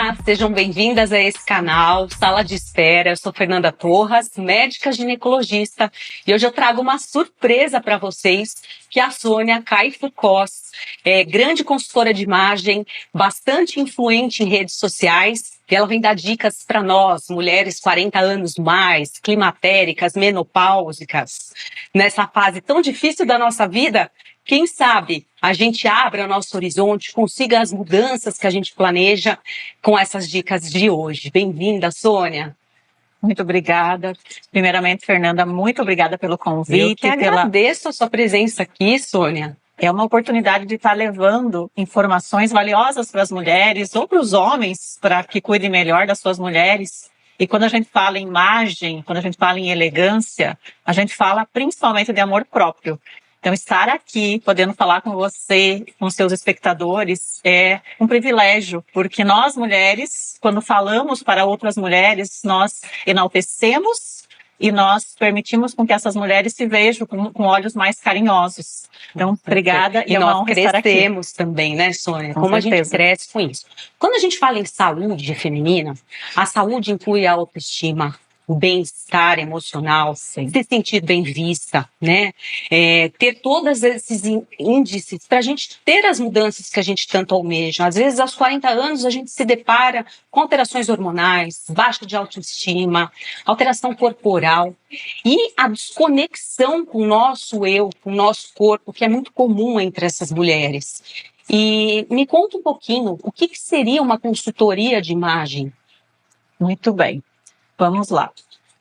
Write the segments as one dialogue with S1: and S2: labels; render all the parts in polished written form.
S1: Olá, sejam bem-vindas a esse canal, Sala de Espera. Eu sou Fernanda Torras, médica ginecologista, e hoje eu trago uma surpresa para vocês, que é a Sônia Caifo Cos, grande consultora de imagem, bastante influente em redes sociais, e ela vem dar dicas para nós, mulheres 40 anos mais, climatéricas, menopáusicas, nessa fase tão difícil da nossa vida. Quem sabe a gente abra o nosso horizonte, consiga as mudanças que a gente planeja com essas dicas de hoje. Bem-vinda, Sônia.
S2: Muito obrigada. Primeiramente, Fernanda, muito obrigada pelo convite.
S1: Eu que agradeço a sua presença aqui, Sônia.
S2: É uma oportunidade de estar levando informações valiosas para as mulheres ou para os homens, para que cuidem melhor das suas mulheres. E quando a gente fala em imagem, quando a gente fala em elegância, a gente fala principalmente de amor próprio. Então, estar aqui, podendo falar com você, com seus espectadores, é um privilégio, porque nós, mulheres, quando falamos para outras mulheres, nós enaltecemos e nós permitimos com que essas mulheres se vejam com olhos mais carinhosos. Então, obrigada
S1: e
S2: é uma honra estar aqui.
S1: E nós crescemos também, né, Sônia?
S2: Com
S1: Como
S2: certeza.
S1: A gente cresce com isso. Quando a gente fala em saúde feminina, a saúde inclui a autoestima, o bem-estar emocional,
S2: Sim.
S1: se sentir bem vista, né? Ter todos esses índices para a gente ter as mudanças que a gente tanto almeja. Às vezes, aos 40 anos, a gente se depara com alterações hormonais, baixa de autoestima, alteração corporal e a desconexão com o nosso eu, com o nosso corpo, que é muito comum entre essas mulheres. E me conta um pouquinho, o que seria uma consultoria de imagem?
S2: Muito bem. Vamos lá.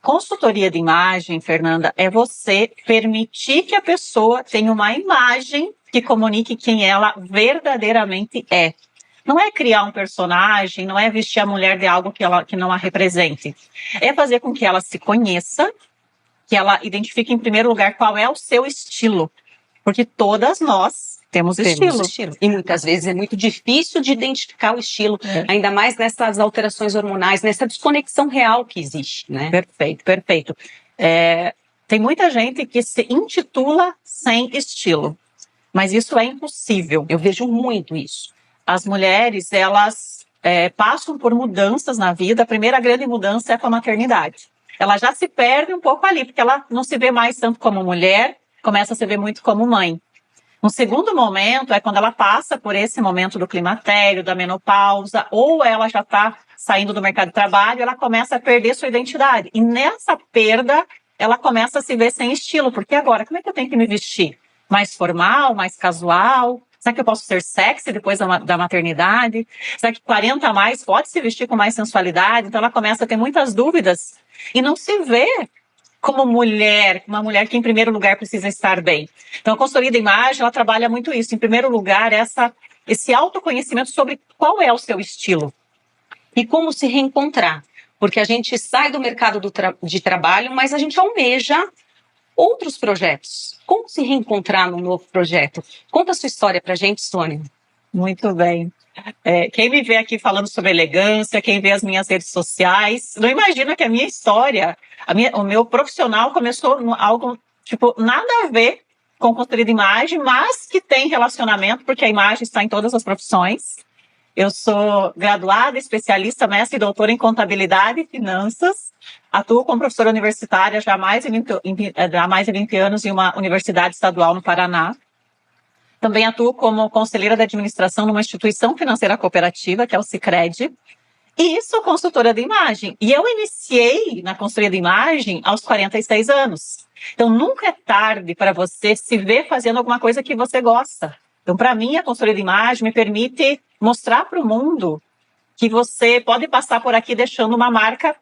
S2: Consultoria de imagem, Fernanda, é você permitir que a pessoa tenha uma imagem que comunique quem ela verdadeiramente é. Não é criar um personagem, não é vestir a mulher de algo que não a represente. É fazer com que ela se conheça, que ela identifique em primeiro lugar qual é o seu estilo. Porque todas nós temos estilo.
S1: E muitas vezes é muito difícil de identificar o estilo, ainda mais nessas alterações hormonais, nessa desconexão real que existe, né?
S2: Perfeito, perfeito. Tem muita gente que se intitula sem estilo, mas isso é impossível.
S1: Eu vejo muito isso.
S2: As mulheres, elas passam por mudanças na vida. A primeira grande mudança é com a maternidade. Ela já se perde um pouco ali, porque ela não se vê mais tanto como mulher, começa a se ver muito como mãe. Um segundo momento é quando ela passa por esse momento do climatério, da menopausa, ou ela já está saindo do mercado de trabalho, ela começa a perder sua identidade. E nessa perda, ela começa a se ver sem estilo. Porque agora, como é que eu tenho que me vestir? Mais formal, mais casual? Será que eu posso ser sexy depois da maternidade? Será que 40 a mais pode se vestir com mais sensualidade? Então ela começa a ter muitas dúvidas e não se vê como mulher, uma mulher que em primeiro lugar precisa estar bem. Então a consultoria de imagem, ela trabalha muito isso. Em primeiro lugar, esse autoconhecimento sobre qual é o seu estilo.
S1: E como se reencontrar. Porque a gente sai do mercado de trabalho, mas a gente almeja outros projetos. Como se reencontrar num novo projeto? Conta a sua história pra gente, Sônia.
S2: Muito bem. Quem me vê aqui falando sobre elegância, quem vê as minhas redes sociais, não imagina que a minha história, o meu profissional começou algo, nada a ver com consultoria de imagem, mas que tem relacionamento, porque a imagem está em todas as profissões. Eu sou graduada, especialista, mestre e doutora em contabilidade e finanças. Atuo como professora universitária já há mais de 20 anos em uma universidade estadual no Paraná. Também atuo como conselheira de administração numa instituição financeira cooperativa, que é o Sicredi. E sou consultora de imagem. E eu iniciei na consultoria de imagem aos 46 anos. Então, nunca é tarde para você se ver fazendo alguma coisa que você gosta. Então, para mim, a consultoria de imagem me permite mostrar para o mundo que você pode passar por aqui deixando uma marca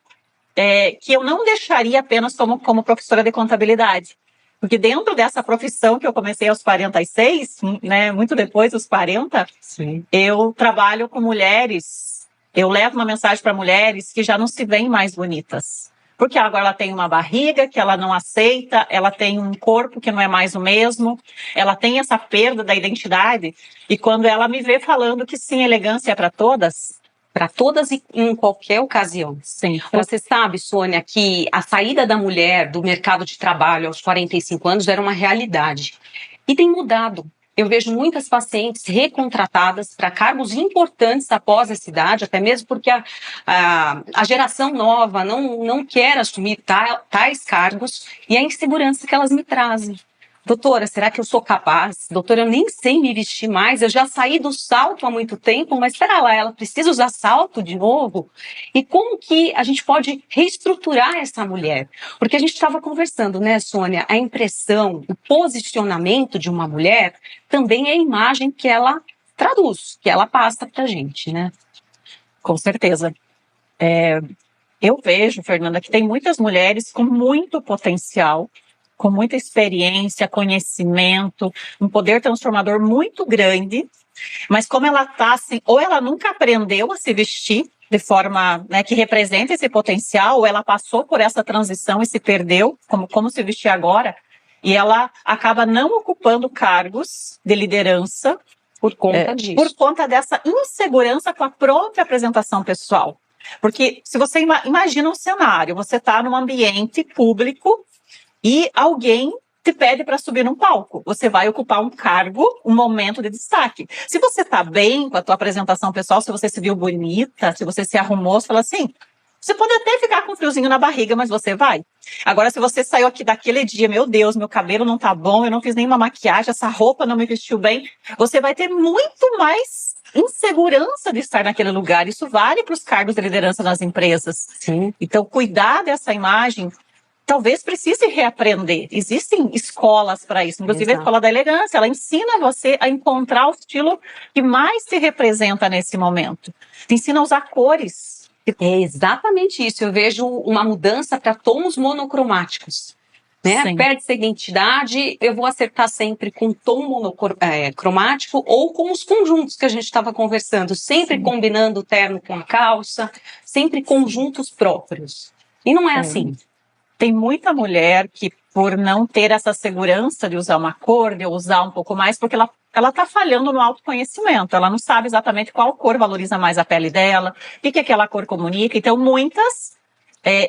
S2: que eu não deixaria apenas como professora de contabilidade. Porque dentro dessa profissão que eu comecei aos 46, né, muito depois dos 40,
S1: Sim.
S2: Eu trabalho com mulheres, eu levo uma mensagem para mulheres que já não se veem mais bonitas. Porque agora ela tem uma barriga que ela não aceita, ela tem um corpo que não é mais o mesmo, ela tem essa perda da identidade. E quando ela me vê falando que sim, elegância é para todas
S1: e em qualquer ocasião.
S2: Sim.
S1: Você sabe, Sônia, que a saída da mulher do mercado de trabalho aos 45 anos era uma realidade. E tem mudado. Eu vejo muitas pacientes recontratadas para cargos importantes após essa idade, até mesmo porque a geração nova não quer assumir tais cargos e a insegurança que elas me trazem. Doutora, será que eu sou capaz? Doutora, eu nem sei me vestir mais, eu já saí do salto há muito tempo, mas espera lá, ela precisa usar salto de novo? E como que a gente pode reestruturar essa mulher? Porque a gente estava conversando, né, Sônia? A impressão, o posicionamento de uma mulher também é a imagem que ela traduz, que ela passa pra gente, né?
S2: Com certeza. Eu vejo, Fernanda, que tem muitas mulheres com muito potencial, com muita experiência, conhecimento, um poder transformador muito grande, mas como ela está assim, ou ela nunca aprendeu a se vestir de forma, né, que representa esse potencial, ou ela passou por essa transição e se perdeu, como se vestir agora, e ela acaba não ocupando cargos de liderança
S1: Por conta disso.
S2: por conta dessa insegurança com a própria apresentação pessoal. Porque se você imagina um cenário, você está num ambiente público e alguém te pede para subir num palco. Você vai ocupar um cargo, um momento de destaque. Se você está bem com a tua apresentação pessoal, se você se viu bonita, se você se arrumou, você fala assim, você pode até ficar com um friozinho na barriga, mas você vai. Agora, se você saiu aqui daquele dia, meu Deus, meu cabelo não tá bom, eu não fiz nenhuma maquiagem, essa roupa não me vestiu bem, você vai ter muito mais insegurança de estar naquele lugar. Isso vale para os cargos de liderança nas empresas.
S1: Sim.
S2: Então, cuidar dessa imagem, talvez precise reaprender. Existem escolas para isso, inclusive a Escola da Elegância, ela ensina você a encontrar o estilo que mais te representa nesse momento. Te ensina a usar cores.
S1: É exatamente isso. Eu vejo uma mudança para tons monocromáticos. Né? Perde-se a identidade, eu vou acertar sempre com tom monocromático ou com os conjuntos que a gente estava conversando, sempre combinando o terno com a calça, sempre conjuntos próprios. E não é assim.
S2: Tem muita mulher que, por não ter essa segurança de usar uma cor, de usar um pouco mais, porque ela está falhando no autoconhecimento, ela não sabe exatamente qual cor valoriza mais a pele dela, o que aquela cor comunica. Então, muitas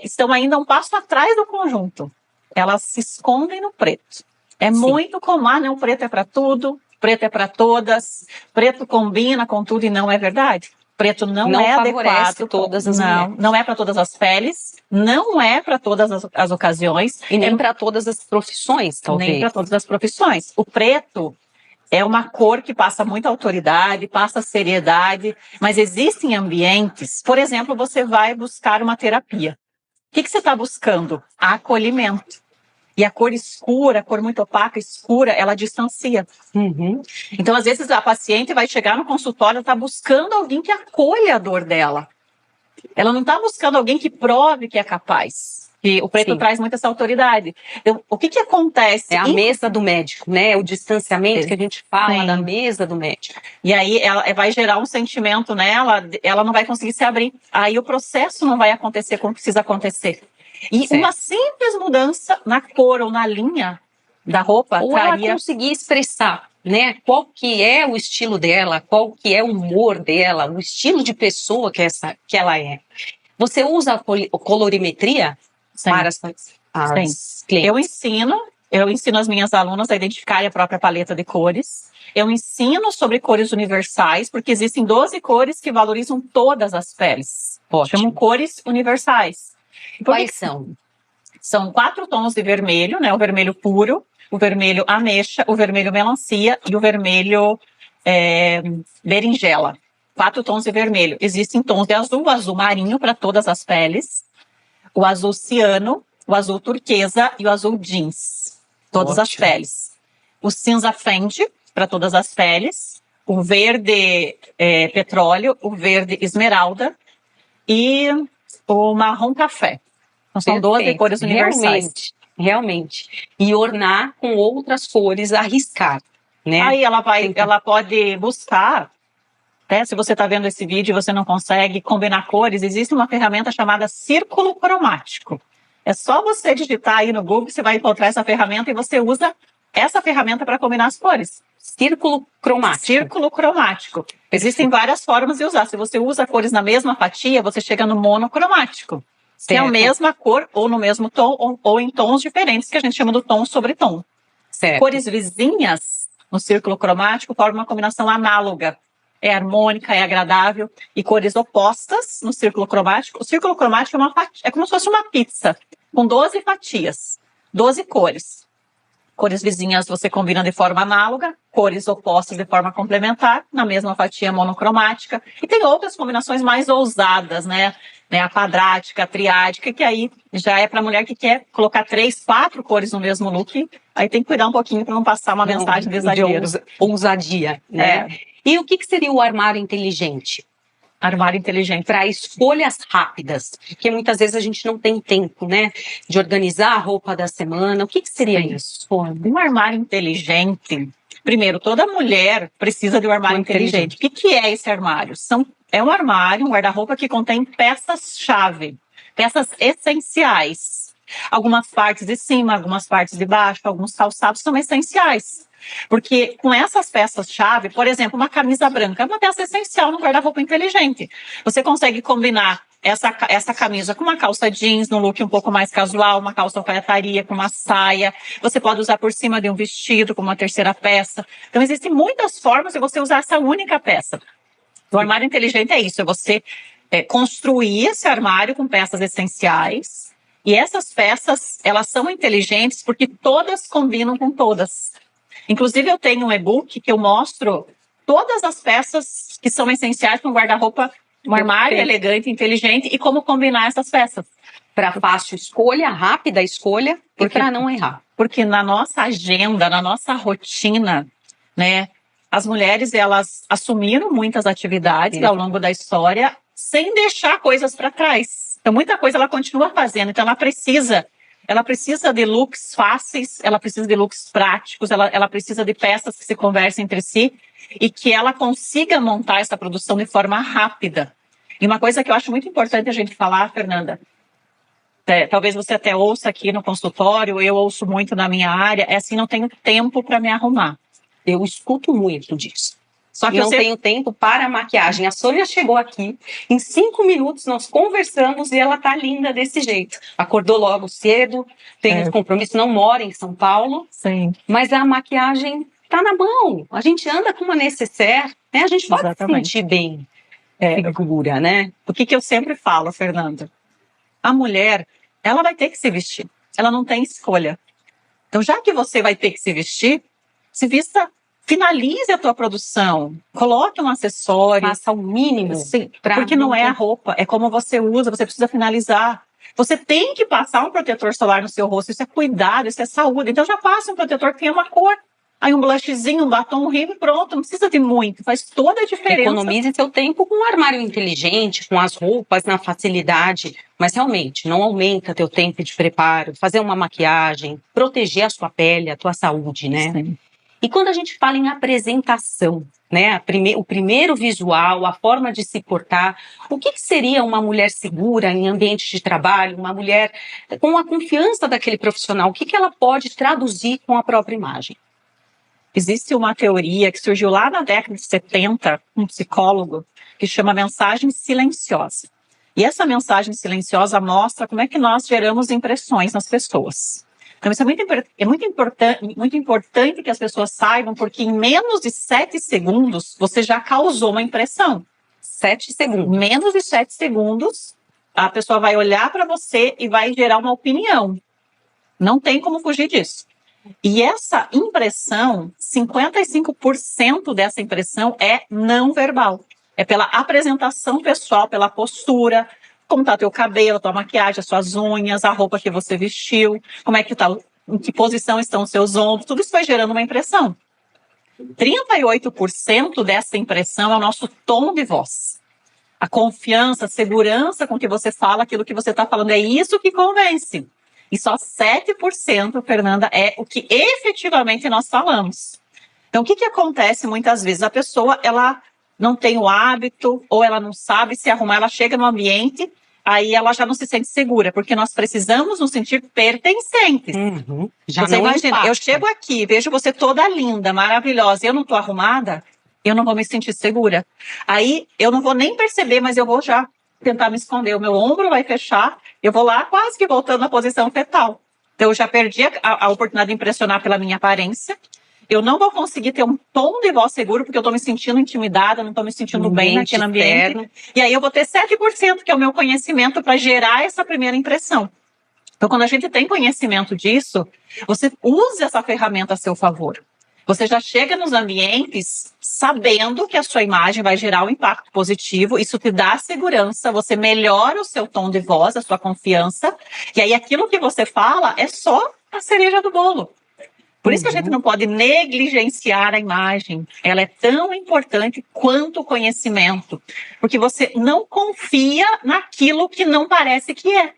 S2: estão ainda um passo atrás do conjunto. Elas se escondem no preto. É muito comum, não, preto é para tudo, preto é para todas, preto combina com tudo e não é verdade. Preto não é adequado. Não é para todas as peles, não é para todas as ocasiões.
S1: E nem para todas as profissões, talvez.
S2: Nem para todas as profissões. O preto é uma cor que passa muita autoridade, passa seriedade, mas existem ambientes, por exemplo, você vai buscar uma terapia. O que você está buscando? Acolhimento. E a cor escura, a cor muito opaca, escura, ela distancia. Então, às vezes, a paciente vai chegar no consultório e está buscando alguém que acolha a dor dela. Ela não está buscando alguém que prove que é capaz. E o preto traz muita essa autoridade. Então, o que acontece?
S1: É a mesa do médico, né? O distanciamento que a gente fala da mesa do médico.
S2: E aí ela vai gerar um sentimento nela, ela não vai conseguir se abrir. Aí o processo não vai acontecer como precisa acontecer. E uma simples mudança na cor ou na linha da roupa
S1: ou ela conseguir expressar, né? Qual que é o estilo dela, qual que é o humor dela, o estilo de pessoa que ela é. Você usa a colorimetria? Para as clientes. Eu ensino as minhas alunas a identificarem a própria paleta de cores. Eu ensino sobre cores universais, porque existem 12 cores que valorizam todas as peles. Chamam cores universais. Quais são?
S2: São 4 tons de vermelho, né? O vermelho puro, o vermelho ameixa, o vermelho melancia e o vermelho berinjela. 4 tons de vermelho. Existem tons de azul, o azul marinho para todas as peles, o azul ciano, o azul turquesa e o azul jeans. Todas as peles. O cinza fende para todas as peles, o verde petróleo, o verde esmeralda e o marrom café. Então, são 12 cores universais.
S1: Realmente. E ornar com outras cores, arriscar, né?
S2: Aí ela pode buscar, né? Se você está vendo esse vídeo e você não consegue combinar cores, existe uma ferramenta chamada círculo cromático. É só você digitar aí no Google, você vai encontrar essa ferramenta e você usa essa ferramenta para combinar as cores.
S1: Círculo cromático.
S2: Círculo cromático. Existem várias formas de usar. Se você usa cores na mesma fatia, você chega no monocromático. Que é a mesma cor, ou no mesmo tom, ou em tons diferentes, que a gente chama do tom sobre tom.
S1: Certo.
S2: Cores vizinhas no círculo cromático, forma uma combinação análoga. É harmônica, é agradável, e cores opostas no círculo cromático. O círculo cromático é, é como se fosse uma pizza, com 12 fatias, 12 cores. Cores vizinhas você combina de forma análoga, cores opostas de forma complementar, na mesma fatia monocromática. E tem outras combinações mais ousadas, né? A quadrática, a triádica, que aí já é para a mulher que quer colocar 3, 4 cores no mesmo look. Aí tem que cuidar um pouquinho para não passar uma mensagem de exagero.
S1: Ousadia, né? E o que seria o armário inteligente?
S2: Armário inteligente.
S1: Para escolhas rápidas, porque muitas vezes a gente não tem tempo, né, de organizar a roupa da semana. O que seria isso?
S2: Um armário inteligente. Primeiro, toda mulher precisa de um armário inteligente. O que é esse armário? É um armário, um guarda-roupa que contém peças-chave, peças essenciais. Algumas partes de cima, algumas partes de baixo, alguns calçados são essenciais. Porque com essas peças-chave, por exemplo, uma camisa branca é uma peça essencial no guarda-roupa inteligente. Você consegue combinar essa camisa com uma calça jeans, num look um pouco mais casual, uma calça alfaiataria com uma saia. Você pode usar por cima de um vestido como uma terceira peça. Então, existem muitas formas de você usar essa única peça. O armário inteligente é isso, é você construir esse armário com peças essenciais. E essas peças, elas são inteligentes porque todas combinam com todas. Inclusive, eu tenho um e-book que eu mostro todas as peças que são essenciais para um guarda-roupa, um armário elegante, inteligente, e como combinar essas peças.
S1: Para fácil escolha, rápida escolha, e para não errar.
S2: Porque na nossa agenda, na nossa rotina, né, as mulheres, elas assumiram muitas atividades ao longo da história sem deixar coisas para trás. Então, muita coisa ela continua fazendo. Então, ela precisa de looks fáceis, ela precisa de looks práticos, ela precisa de peças que se conversem entre si e que ela consiga montar essa produção de forma rápida. E uma coisa que eu acho muito importante a gente falar, Fernanda, talvez você até ouça aqui no consultório, eu ouço muito na minha área, é assim, não tenho tempo para me arrumar.
S1: Eu escuto muito disso. Só que eu não tenho tempo para a maquiagem. A Sônia chegou aqui, em 5 minutos nós conversamos e ela tá linda desse jeito. Acordou logo cedo, tem um compromisso, não mora em São Paulo.
S2: Sim.
S1: Mas a maquiagem tá na mão. A gente anda com uma necessaire, né? A gente pode se sentir bem segura, né?
S2: O que eu sempre falo, Fernanda? A mulher, ela vai ter que se vestir. Ela não tem escolha. Então, já que você vai ter que se vestir, se vista. Finalize a tua produção, coloque um acessório.
S1: Faça o mínimo.
S2: Sim, porque não é a roupa, é como você usa, você precisa finalizar. Você tem que passar um protetor solar no seu rosto, isso é cuidado, isso é saúde. Então já passa um protetor que tenha uma cor. Aí um blushzinho, um batom, um rímel, pronto, não precisa de muito, faz toda a diferença.
S1: Economize seu tempo com um armário inteligente, com as roupas na facilidade, mas realmente não aumenta teu tempo de preparo, fazer uma maquiagem, proteger a sua pele, a tua saúde, né?
S2: Sim.
S1: E quando a gente fala em apresentação, né, o primeiro visual, a forma de se portar, o que seria uma mulher segura em ambiente de trabalho, uma mulher com a confiança daquele profissional, o que ela pode traduzir com a própria imagem?
S2: Existe uma teoria que surgiu lá na década de 70, um psicólogo, que chama mensagem silenciosa. E essa mensagem silenciosa mostra como é que nós geramos impressões nas pessoas. Então, isso é muito importante que as pessoas saibam, porque em menos de 7 segundos, você já causou uma impressão.
S1: 7 segundos.
S2: Menos de 7 segundos, a pessoa vai olhar para você e vai gerar uma opinião. Não tem como fugir disso. E essa impressão, 55% dessa impressão é não verbal. É pela apresentação pessoal, pela postura, como está teu cabelo, tua maquiagem, as suas unhas, a roupa que você vestiu, como é que tá, em que posição estão os seus ombros, tudo isso vai gerando uma impressão. 38% dessa impressão é o nosso tom de voz. A confiança, a segurança com que você fala aquilo que você está falando, é isso que convence. E só 7%, Fernanda, é o que efetivamente nós falamos. Então, o que acontece muitas vezes? A pessoa, ela não tem o hábito, ou ela não sabe se arrumar, ela chega no ambiente, aí ela já não se sente segura, porque nós precisamos nos sentir pertencentes.
S1: Já
S2: você
S1: não
S2: imagina,
S1: impacta.
S2: Eu chego aqui, vejo você toda linda, maravilhosa, e eu não estou arrumada, eu não vou me sentir segura. Aí eu não vou nem perceber, mas eu vou já tentar me esconder, o meu ombro vai fechar, eu vou lá quase que voltando à posição fetal. Então eu já perdi a oportunidade de impressionar pela minha aparência, eu não vou conseguir ter um tom de voz seguro porque eu estou me sentindo intimidada, não estou me sentindo bem naquele ambiente. E aí eu vou ter 7%, que é o meu conhecimento, para gerar essa primeira impressão. Então, quando a gente tem conhecimento disso, você usa essa ferramenta a seu favor. Você já chega nos ambientes sabendo que a sua imagem vai gerar um impacto positivo, isso te dá segurança, você melhora o seu tom de voz, a sua confiança, e aí aquilo que você fala é só a cereja do bolo. Por isso que a gente não pode negligenciar a imagem. Ela é tão importante quanto o conhecimento, porque você não confia naquilo que não parece que é.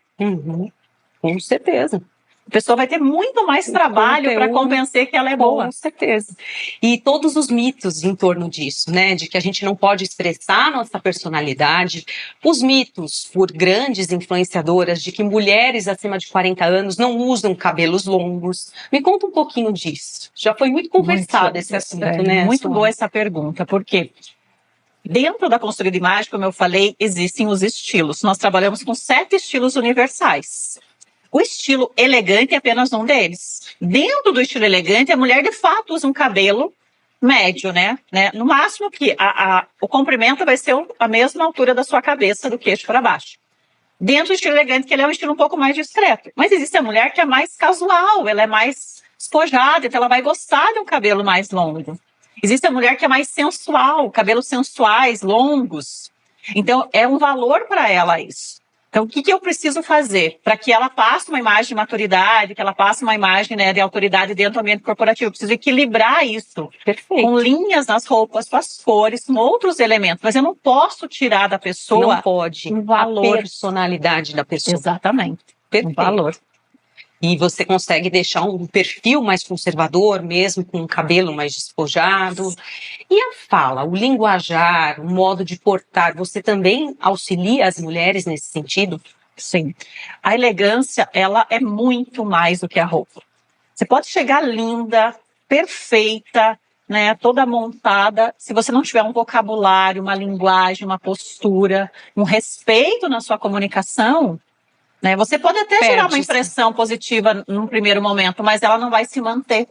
S1: Com certeza.
S2: A pessoa vai ter muito mais trabalho para convencer que ela é boa.
S1: Com certeza. E todos os mitos em torno disso, né? De que a gente não pode expressar a nossa personalidade. Os mitos por grandes influenciadoras de que mulheres acima de 40 anos não usam cabelos longos. Me conta um pouquinho disso. Já foi muito conversado esse assunto, né?
S2: Muito boa essa pergunta, porque dentro da consultoria de imagem, como eu falei, existem os estilos. Nós trabalhamos com 7 estilos universais. O estilo elegante é apenas um deles. Dentro do estilo elegante, a mulher de fato usa um cabelo médio, né? No máximo que o comprimento vai ser a mesma altura da sua cabeça, do queixo para baixo. Dentro do estilo elegante, que ele é um estilo um pouco mais discreto. Mas existe a mulher que é mais casual, ela é mais despojada, então ela vai gostar de um cabelo mais longo. Existe a mulher que é mais sensual, cabelos sensuais, longos. Então, é um valor para ela isso. Então, o que eu preciso fazer para que ela passe uma imagem de maturidade, que ela passe uma imagem, né, de autoridade dentro do ambiente corporativo? Eu preciso equilibrar isso.
S1: Perfeito.
S2: Com linhas nas roupas, com as cores, com outros elementos. Mas eu não posso tirar da pessoa
S1: um valor. A personalidade da pessoa.
S2: Exatamente.
S1: Perfeito.
S2: Um valor.
S1: E você consegue deixar um perfil mais conservador, mesmo com um cabelo mais despojado. E a fala, o linguajar, o modo de portar, você também auxilia as mulheres nesse sentido?
S2: Sim. A elegância, ela é muito mais do que a roupa. Você pode chegar linda, perfeita, né, toda montada, se você não tiver um vocabulário, uma linguagem, uma postura, um respeito na sua comunicação, né, você pode até gerar uma impressão positiva num primeiro momento, mas ela não vai se manter.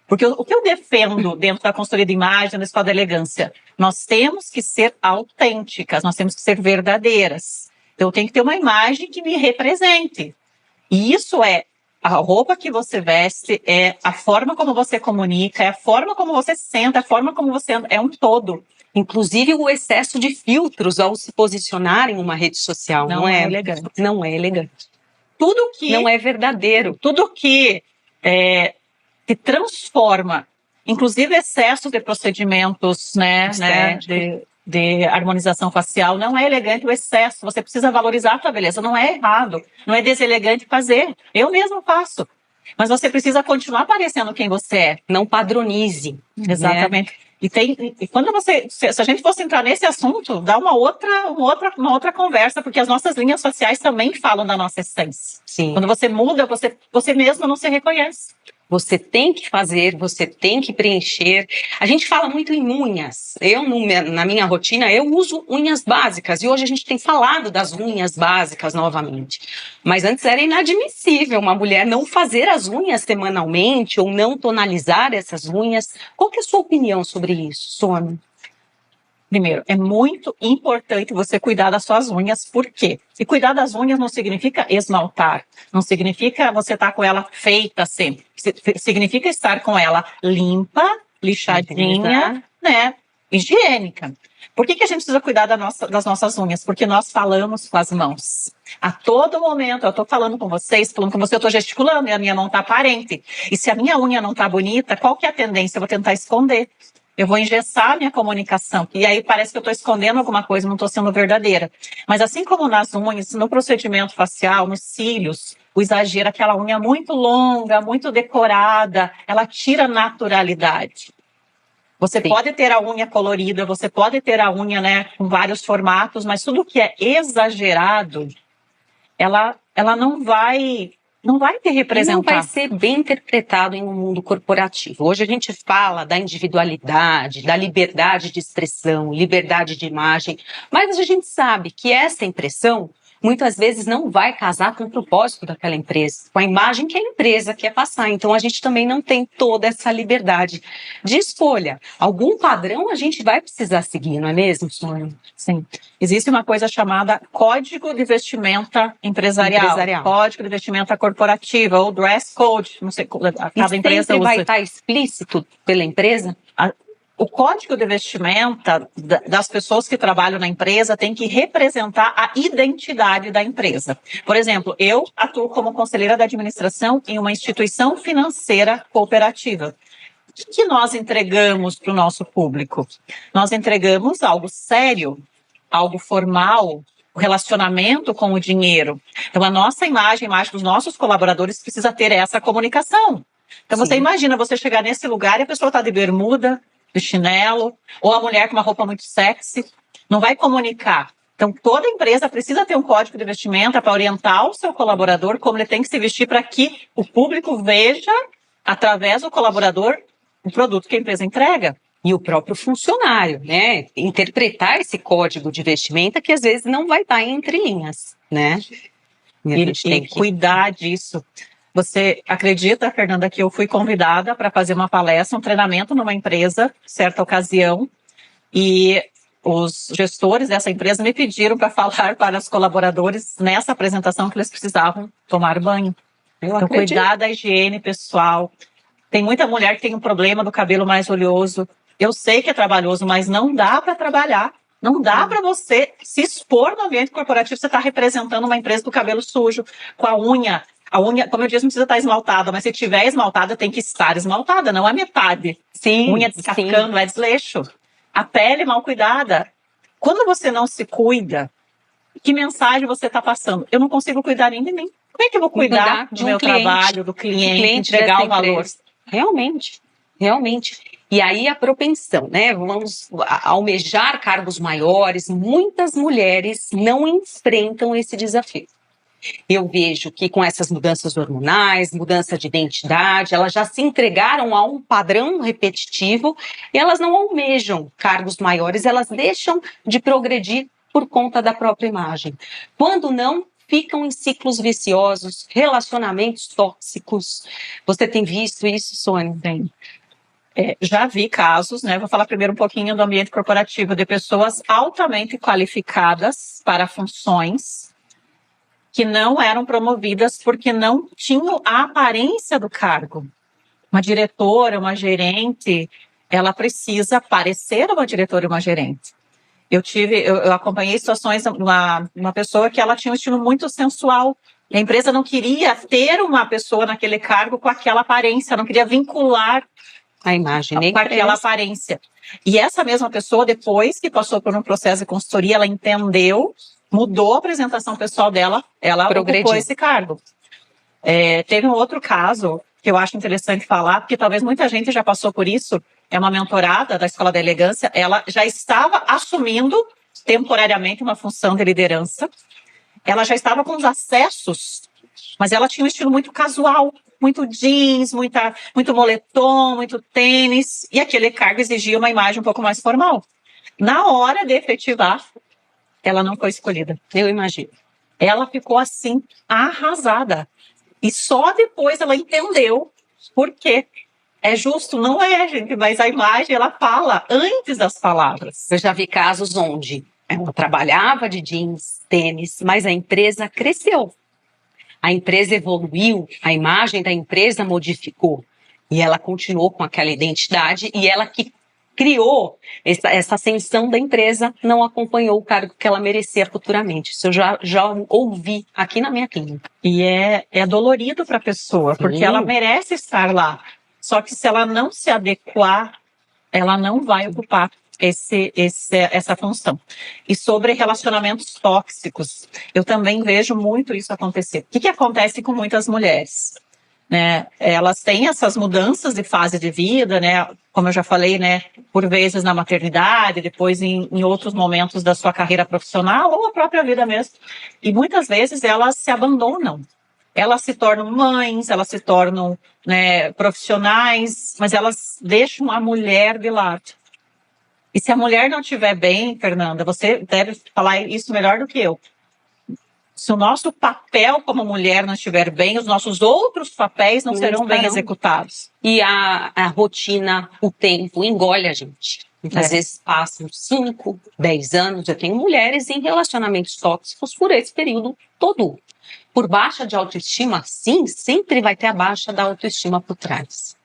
S2: Porque o que eu defendo dentro da consultoria de imagem, da escola da elegância, nós temos que ser autênticas, nós temos que ser verdadeiras. Então, eu tenho que ter uma imagem que me represente. E isso é a roupa que você veste, é a forma como você comunica, é a forma como você senta, a forma como você anda, é um todo.
S1: Inclusive o excesso de filtros ao se posicionar em uma rede social. Não é
S2: elegante.
S1: Não é elegante.
S2: Tudo que...
S1: Não é verdadeiro.
S2: Tudo que te transforma, inclusive excesso de procedimentos, né, de harmonização facial, não é elegante o excesso. Você precisa valorizar a sua beleza. Não é errado, não é deselegante fazer. Eu mesmo faço. Mas você precisa continuar parecendo quem você é.
S1: Não padronize.
S2: Exatamente. Né? E quando se a gente fosse entrar nesse assunto, dá uma outra conversa, porque as nossas linhas faciais também falam da nossa essência.
S1: Sim.
S2: Quando você muda, você mesmo não se reconhece.
S1: Você tem que fazer, você tem que preencher. A gente fala muito em unhas. Na minha rotina, eu uso unhas básicas. E hoje a gente tem falado das unhas básicas novamente. Mas antes era inadmissível uma mulher não fazer as unhas semanalmente ou não tonalizar essas unhas. Qual que é a sua opinião sobre isso, Sônia?
S2: Primeiro, é muito importante você cuidar das suas unhas. Por quê? E cuidar das unhas não significa esmaltar, não significa você estar com ela feita sempre. Significa estar com ela limpa, lixadinha, né, higiênica. Por que a gente precisa cuidar das nossas unhas? Porque nós falamos com as mãos. A todo momento, eu estou falando com vocês, eu estou gesticulando e a minha mão está aparente. E se a minha unha não está bonita, qual que é a tendência? Eu vou tentar esconder. Eu vou engessar a minha comunicação. E aí parece que eu estou escondendo alguma coisa, não estou sendo verdadeira. Mas assim como nas unhas, no procedimento facial, nos cílios, o exagero, aquela unha muito longa, muito decorada, ela tira naturalidade. Você pode ter a unha colorida, você pode ter a unha, né, com vários formatos, mas tudo que é exagerado, ela não vai te representar.
S1: Não vai ser bem interpretado em um mundo corporativo. Hoje a gente fala da individualidade, da liberdade de expressão, liberdade de imagem, mas a gente sabe que essa impressão muitas vezes não vai casar com o propósito daquela empresa, com a imagem que a empresa quer passar. Então, a gente também não tem toda essa liberdade de escolha. Algum padrão a gente vai precisar seguir, não é mesmo, Sônia?
S2: Sim. Existe uma coisa chamada Código de Vestimenta Empresarial. Código de Vestimenta Corporativa, ou Dress Code, não sei, cada empresa usa.
S1: Vai estar explícito pela empresa?
S2: O código de vestimenta das pessoas que trabalham na empresa tem que representar a identidade da empresa. Por exemplo, eu atuo como conselheira da administração em uma instituição financeira cooperativa. O que nós entregamos para o nosso público? Nós entregamos algo sério, algo formal, o relacionamento com o dinheiro. Então, a nossa imagem, a imagem dos nossos colaboradores precisa ter essa comunicação. Então, você imagina você chegar nesse lugar e a pessoa está de bermuda, de chinelo, ou a mulher com uma roupa muito sexy, não vai comunicar. Então, toda empresa precisa ter um código de vestimenta para orientar o seu colaborador como ele tem que se vestir para que o público veja, através do colaborador, o produto que a empresa entrega.
S1: E o próprio funcionário, né? Interpretar esse código de vestimenta que às vezes não vai estar entre linhas, né?
S2: E a gente tem que cuidar disso. Você acredita, Fernanda, que eu fui convidada para fazer uma palestra, um treinamento numa empresa, certa ocasião, e os gestores dessa empresa me pediram para falar para os colaboradores nessa apresentação que eles precisavam tomar banho. Então, cuidar da higiene pessoal. Tem muita mulher que tem um problema do cabelo mais oleoso. Eu sei que é trabalhoso, mas não dá para trabalhar. Não dá para você se expor no ambiente corporativo. Você está representando uma empresa do cabelo sujo, com a unha. A unha, como eu disse, não precisa estar esmaltada, mas se tiver esmaltada, tem que estar esmaltada, não é metade.
S1: Sim,
S2: unha descascando, é desleixo. A pele mal cuidada. Quando você não se cuida, que mensagem você está passando? Eu não consigo cuidar nem de mim. Como é que eu vou cuidar do meu trabalho, do cliente, entregar o valor?
S1: Realmente, realmente. E aí a propensão, né? Vamos almejar cargos maiores. Muitas mulheres não enfrentam esse desafio. Eu vejo que com essas mudanças hormonais, mudança de identidade, elas já se entregaram a um padrão repetitivo e elas não almejam cargos maiores, elas deixam de progredir por conta da própria imagem. Quando não, ficam em ciclos viciosos, relacionamentos tóxicos. Você tem visto isso, Sônia?
S2: Tem. Já vi casos, né? Vou falar primeiro um pouquinho do ambiente corporativo, de pessoas altamente qualificadas para funções que não eram promovidas porque não tinham a aparência do cargo. Uma diretora, uma gerente, ela precisa parecer uma diretora e uma gerente. Eu acompanhei situações de uma pessoa que ela tinha um estilo muito sensual. E a empresa não queria ter uma pessoa naquele cargo com aquela aparência, não queria vincular
S1: a imagem
S2: com aquela aparência. E essa mesma pessoa, depois que passou por um processo de consultoria, ela entendeu, mudou a apresentação pessoal dela, ela ocupou esse cargo. Teve um outro caso que eu acho interessante falar, porque talvez muita gente já passou por isso. É uma mentorada da Escola da Elegância, ela já estava assumindo temporariamente uma função de liderança, ela já estava com os acessos, mas ela tinha um estilo muito casual, muito jeans, muito moletom, muito tênis, e aquele cargo exigia uma imagem um pouco mais formal. Na hora de efetivar, ela não foi escolhida.
S1: Eu imagino.
S2: Ela ficou assim, arrasada. E só depois ela entendeu por quê. É justo? Não é, gente, mas a imagem, ela fala antes das palavras.
S1: Eu já vi casos onde ela trabalhava de jeans, tênis, mas a empresa cresceu. A empresa evoluiu, a imagem da empresa modificou. E ela continuou com aquela identidade e ela que criou essa ascensão da empresa não acompanhou o cargo que ela merecia futuramente. Isso eu já ouvi aqui na minha clínica.
S2: E é dolorido para a pessoa, porque ela merece estar lá. Só que se ela não se adequar, ela não vai ocupar essa função. E sobre relacionamentos tóxicos, eu também vejo muito isso acontecer. O que acontece com muitas mulheres? Né? Elas têm essas mudanças de fase de vida, né? Como eu já falei, né? Por vezes na maternidade, depois em outros momentos da sua carreira profissional ou a própria vida mesmo. E muitas vezes elas se abandonam. Elas se tornam mães, elas se tornam, né, profissionais, mas elas deixam a mulher de lado. E se a mulher não estiver bem, Fernanda, você deve falar isso melhor do que eu. Se o nosso papel como mulher não estiver bem, os nossos outros papéis não serão bem executados.
S1: E a rotina, o tempo, engole a gente. Muitas vezes passam 5, 10 anos. Eu tenho mulheres em relacionamentos tóxicos por esse período todo. Por baixa de autoestima, sim, sempre vai ter a baixa da autoestima por trás.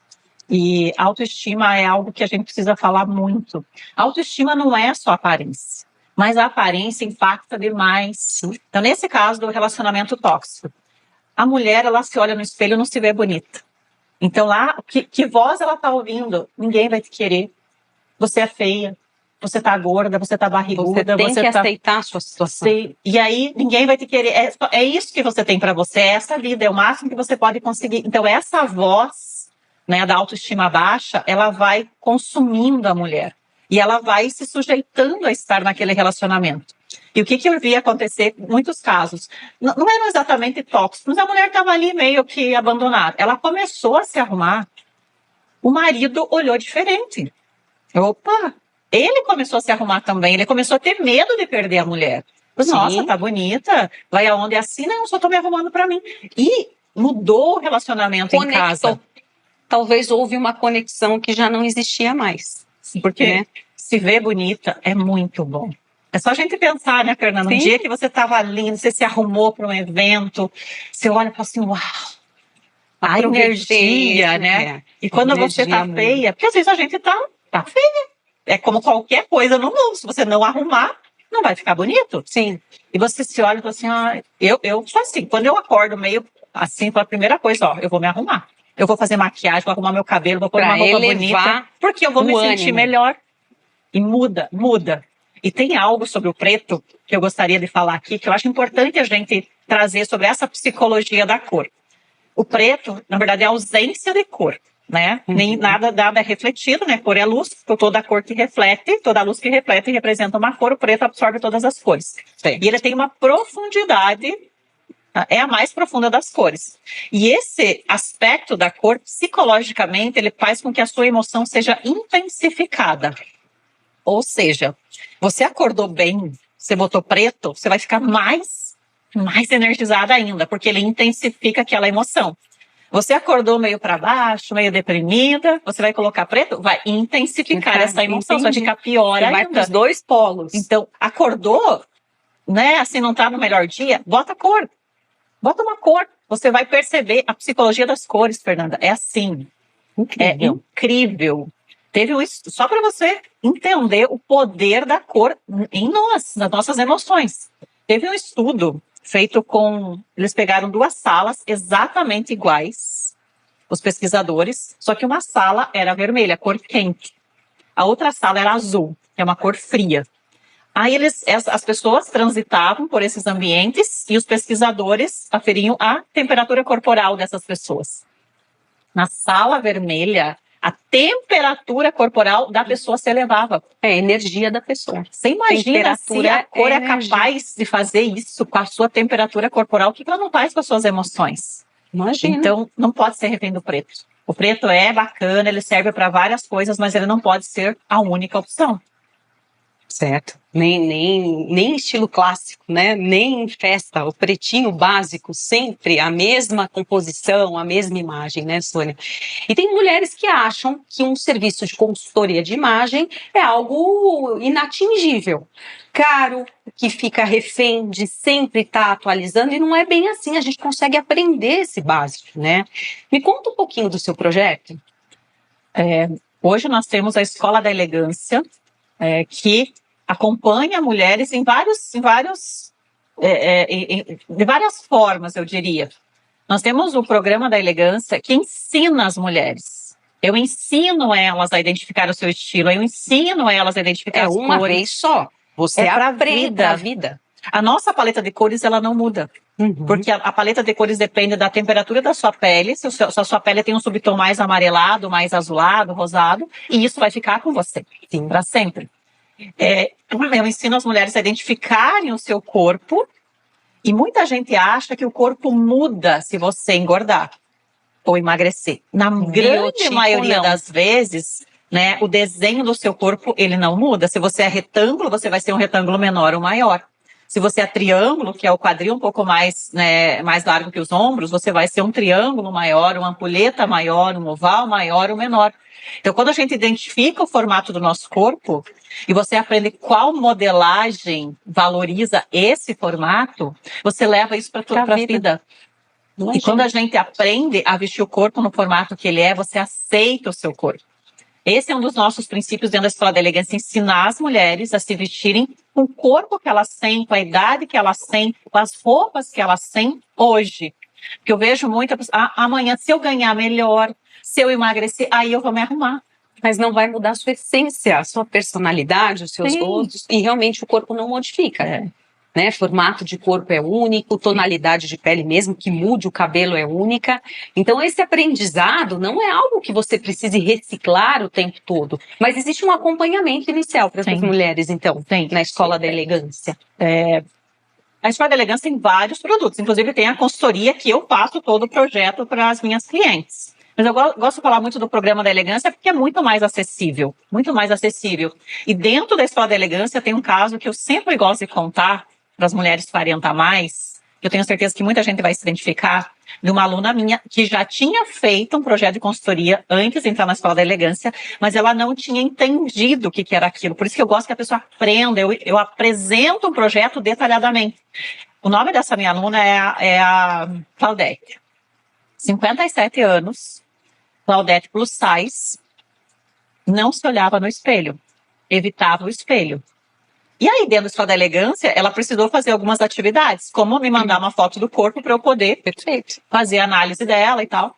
S2: E autoestima é algo que a gente precisa falar muito. Autoestima não é só aparência, mas a aparência impacta demais. Então, nesse caso do relacionamento tóxico, a mulher, ela se olha no espelho e não se vê bonita. Então, lá, que voz ela está ouvindo? Ninguém vai te querer. Você é feia, você tá gorda, você tá barriguda.
S1: Você tem que aceitar a sua situação.
S2: E aí, ninguém vai te querer. É isso que você tem para você, é essa vida, é o máximo que você pode conseguir. Então, essa voz, né, da autoestima baixa, ela vai consumindo a mulher. E ela vai se sujeitando a estar naquele relacionamento. E o que eu vi acontecer em muitos casos? Não eram exatamente tóxicos, mas a mulher estava ali meio que abandonada. Ela começou a se arrumar. O marido olhou diferente. Opa! Ele começou a se arrumar também. Ele começou a ter medo de perder a mulher. Nossa, tá bonita. Vai aonde é assim? Não, só tô me arrumando para mim. E mudou o relacionamento em casa.
S1: Talvez houve uma conexão que já não existia mais.
S2: Porque se ver bonita é muito bom. É só a gente pensar, né, Fernanda? Um dia que você estava linda, você se arrumou para um evento, você olha e fala assim, uau, a energia, né? E quando você tá feia, porque às vezes a gente tá feia. É como qualquer coisa no mundo. Se você não arrumar, não vai ficar bonito.
S1: Sim.
S2: E você se olha e fala assim, eu sou assim, quando eu acordo meio assim, a primeira coisa, ó, eu vou me arrumar. Eu vou fazer maquiagem, vou arrumar meu cabelo, vou pôr uma roupa bonita, porque eu vou me sentir melhor. E muda. E tem algo sobre o preto que eu gostaria de falar aqui, que eu acho importante a gente trazer sobre essa psicologia da cor. O preto, na verdade, é a ausência de cor, né? Nem nada é refletido, né? Cor é luz, toda a cor que reflete, toda a luz que reflete representa uma cor, o preto absorve todas as cores. Sim. E ele tem uma profundidade, é a mais profunda das cores. E esse aspecto da cor, psicologicamente, ele faz com que a sua emoção seja intensificada. Ou seja, você acordou bem, você botou preto, você vai ficar mais energizada ainda, porque ele intensifica aquela emoção. Você acordou meio para baixo, meio deprimida, você vai colocar preto, vai intensificar essa emoção, você vai ficar pior ainda.
S1: Vai para os dois polos.
S2: Então, acordou, né, assim, não tá no melhor dia, bota cor. Bota uma cor. Você vai perceber a psicologia das cores, Fernanda. É assim. Incrível. É incrível. Teve só para você entender o poder da cor em nós, nas nossas emoções. Teve um estudo feito eles pegaram 2 salas exatamente iguais, os pesquisadores, só que uma sala era vermelha, cor quente. A outra sala era azul, que é uma cor fria. Aí as pessoas transitavam por esses ambientes e os pesquisadores aferiam a temperatura corporal dessas pessoas. Na sala vermelha, a temperatura corporal da pessoa se elevava.
S1: É a energia da pessoa.
S2: Você imagina se a cor é capaz de fazer isso com a sua temperatura corporal, o que ela não faz com as suas emoções?
S1: Imagina.
S2: Então, não pode ser refém do preto. O preto é bacana, ele serve para várias coisas, mas ele não pode ser a única opção.
S1: Certo. Nem estilo clássico, né? Nem em festa. O pretinho básico, sempre a mesma composição, a mesma imagem, né, Sônia? E tem mulheres que acham que um serviço de consultoria de imagem é algo inatingível, caro, que fica refém de sempre estar atualizando, e não é bem assim. A gente consegue aprender esse básico, né? Me conta um pouquinho do seu projeto.
S2: Hoje nós temos a Escola da Elegância, que acompanha mulheres de várias formas, eu diria. Nós temos o programa da elegância que ensina as mulheres. Eu ensino elas a identificar o seu estilo, eu ensino elas a identificar as cores.
S1: É uma vez só. Você aprende a vida.
S2: A nossa paleta de cores, ela não muda. Porque a paleta de cores depende da temperatura da sua pele. Se a sua pele tem um subtom mais amarelado, mais azulado, rosado, e isso vai ficar com você, para sempre. Eu ensino as mulheres a identificarem o seu corpo, e muita gente acha que o corpo muda se você engordar ou emagrecer. Na grande maioria das vezes, né, o desenho do seu corpo, ele não muda. Se você é retângulo, você vai ser um retângulo menor ou maior. Se você é triângulo, que é o quadril um pouco mais, né, mais largo que os ombros, você vai ser um triângulo maior, uma ampulheta maior, um oval maior ou menor. Então, quando a gente identifica o formato do nosso corpo e você aprende qual modelagem valoriza esse formato, você leva isso para a vida. E quando a gente aprende a vestir o corpo no formato que ele é, você aceita o seu corpo. Esse é um dos nossos princípios dentro da Escola da Elegância, ensinar as mulheres a se vestirem com o corpo que elas têm, com a idade que elas têm, com as roupas que elas têm hoje. Porque eu vejo muita pessoa, amanhã se eu ganhar melhor, se eu emagrecer, aí eu vou me arrumar.
S1: Mas não vai mudar a sua essência, a sua personalidade, os seus gostos, e realmente o corpo não modifica. Né? Formato de corpo é único, tonalidade de pele mesmo que mude o cabelo é única. Então esse aprendizado não é algo que você precise reciclar o tempo todo, mas existe um acompanhamento inicial para essas mulheres, então, na Escola da Elegância.
S2: A Escola da Elegância tem vários produtos, inclusive tem a consultoria que eu passo todo o projeto para as minhas clientes. Mas eu gosto de falar muito do programa da elegância porque é muito mais acessível, muito mais acessível. E dentro da Escola da Elegância tem um caso que eu sempre gosto de contar para as mulheres 40 a mais, eu tenho certeza que muita gente vai se identificar, de uma aluna minha que já tinha feito um projeto de consultoria antes de entrar na Escola da Elegância, mas ela não tinha entendido o que era aquilo. Por isso que eu gosto que a pessoa aprenda, eu apresento um projeto detalhadamente. O nome dessa minha aluna é a Claudete. 57 anos, Claudete plus size, não se olhava no espelho, evitava o espelho. E aí, dentro da Escola da Elegância, ela precisou fazer algumas atividades, como me mandar uma foto do corpo para eu poder fazer a análise dela e tal.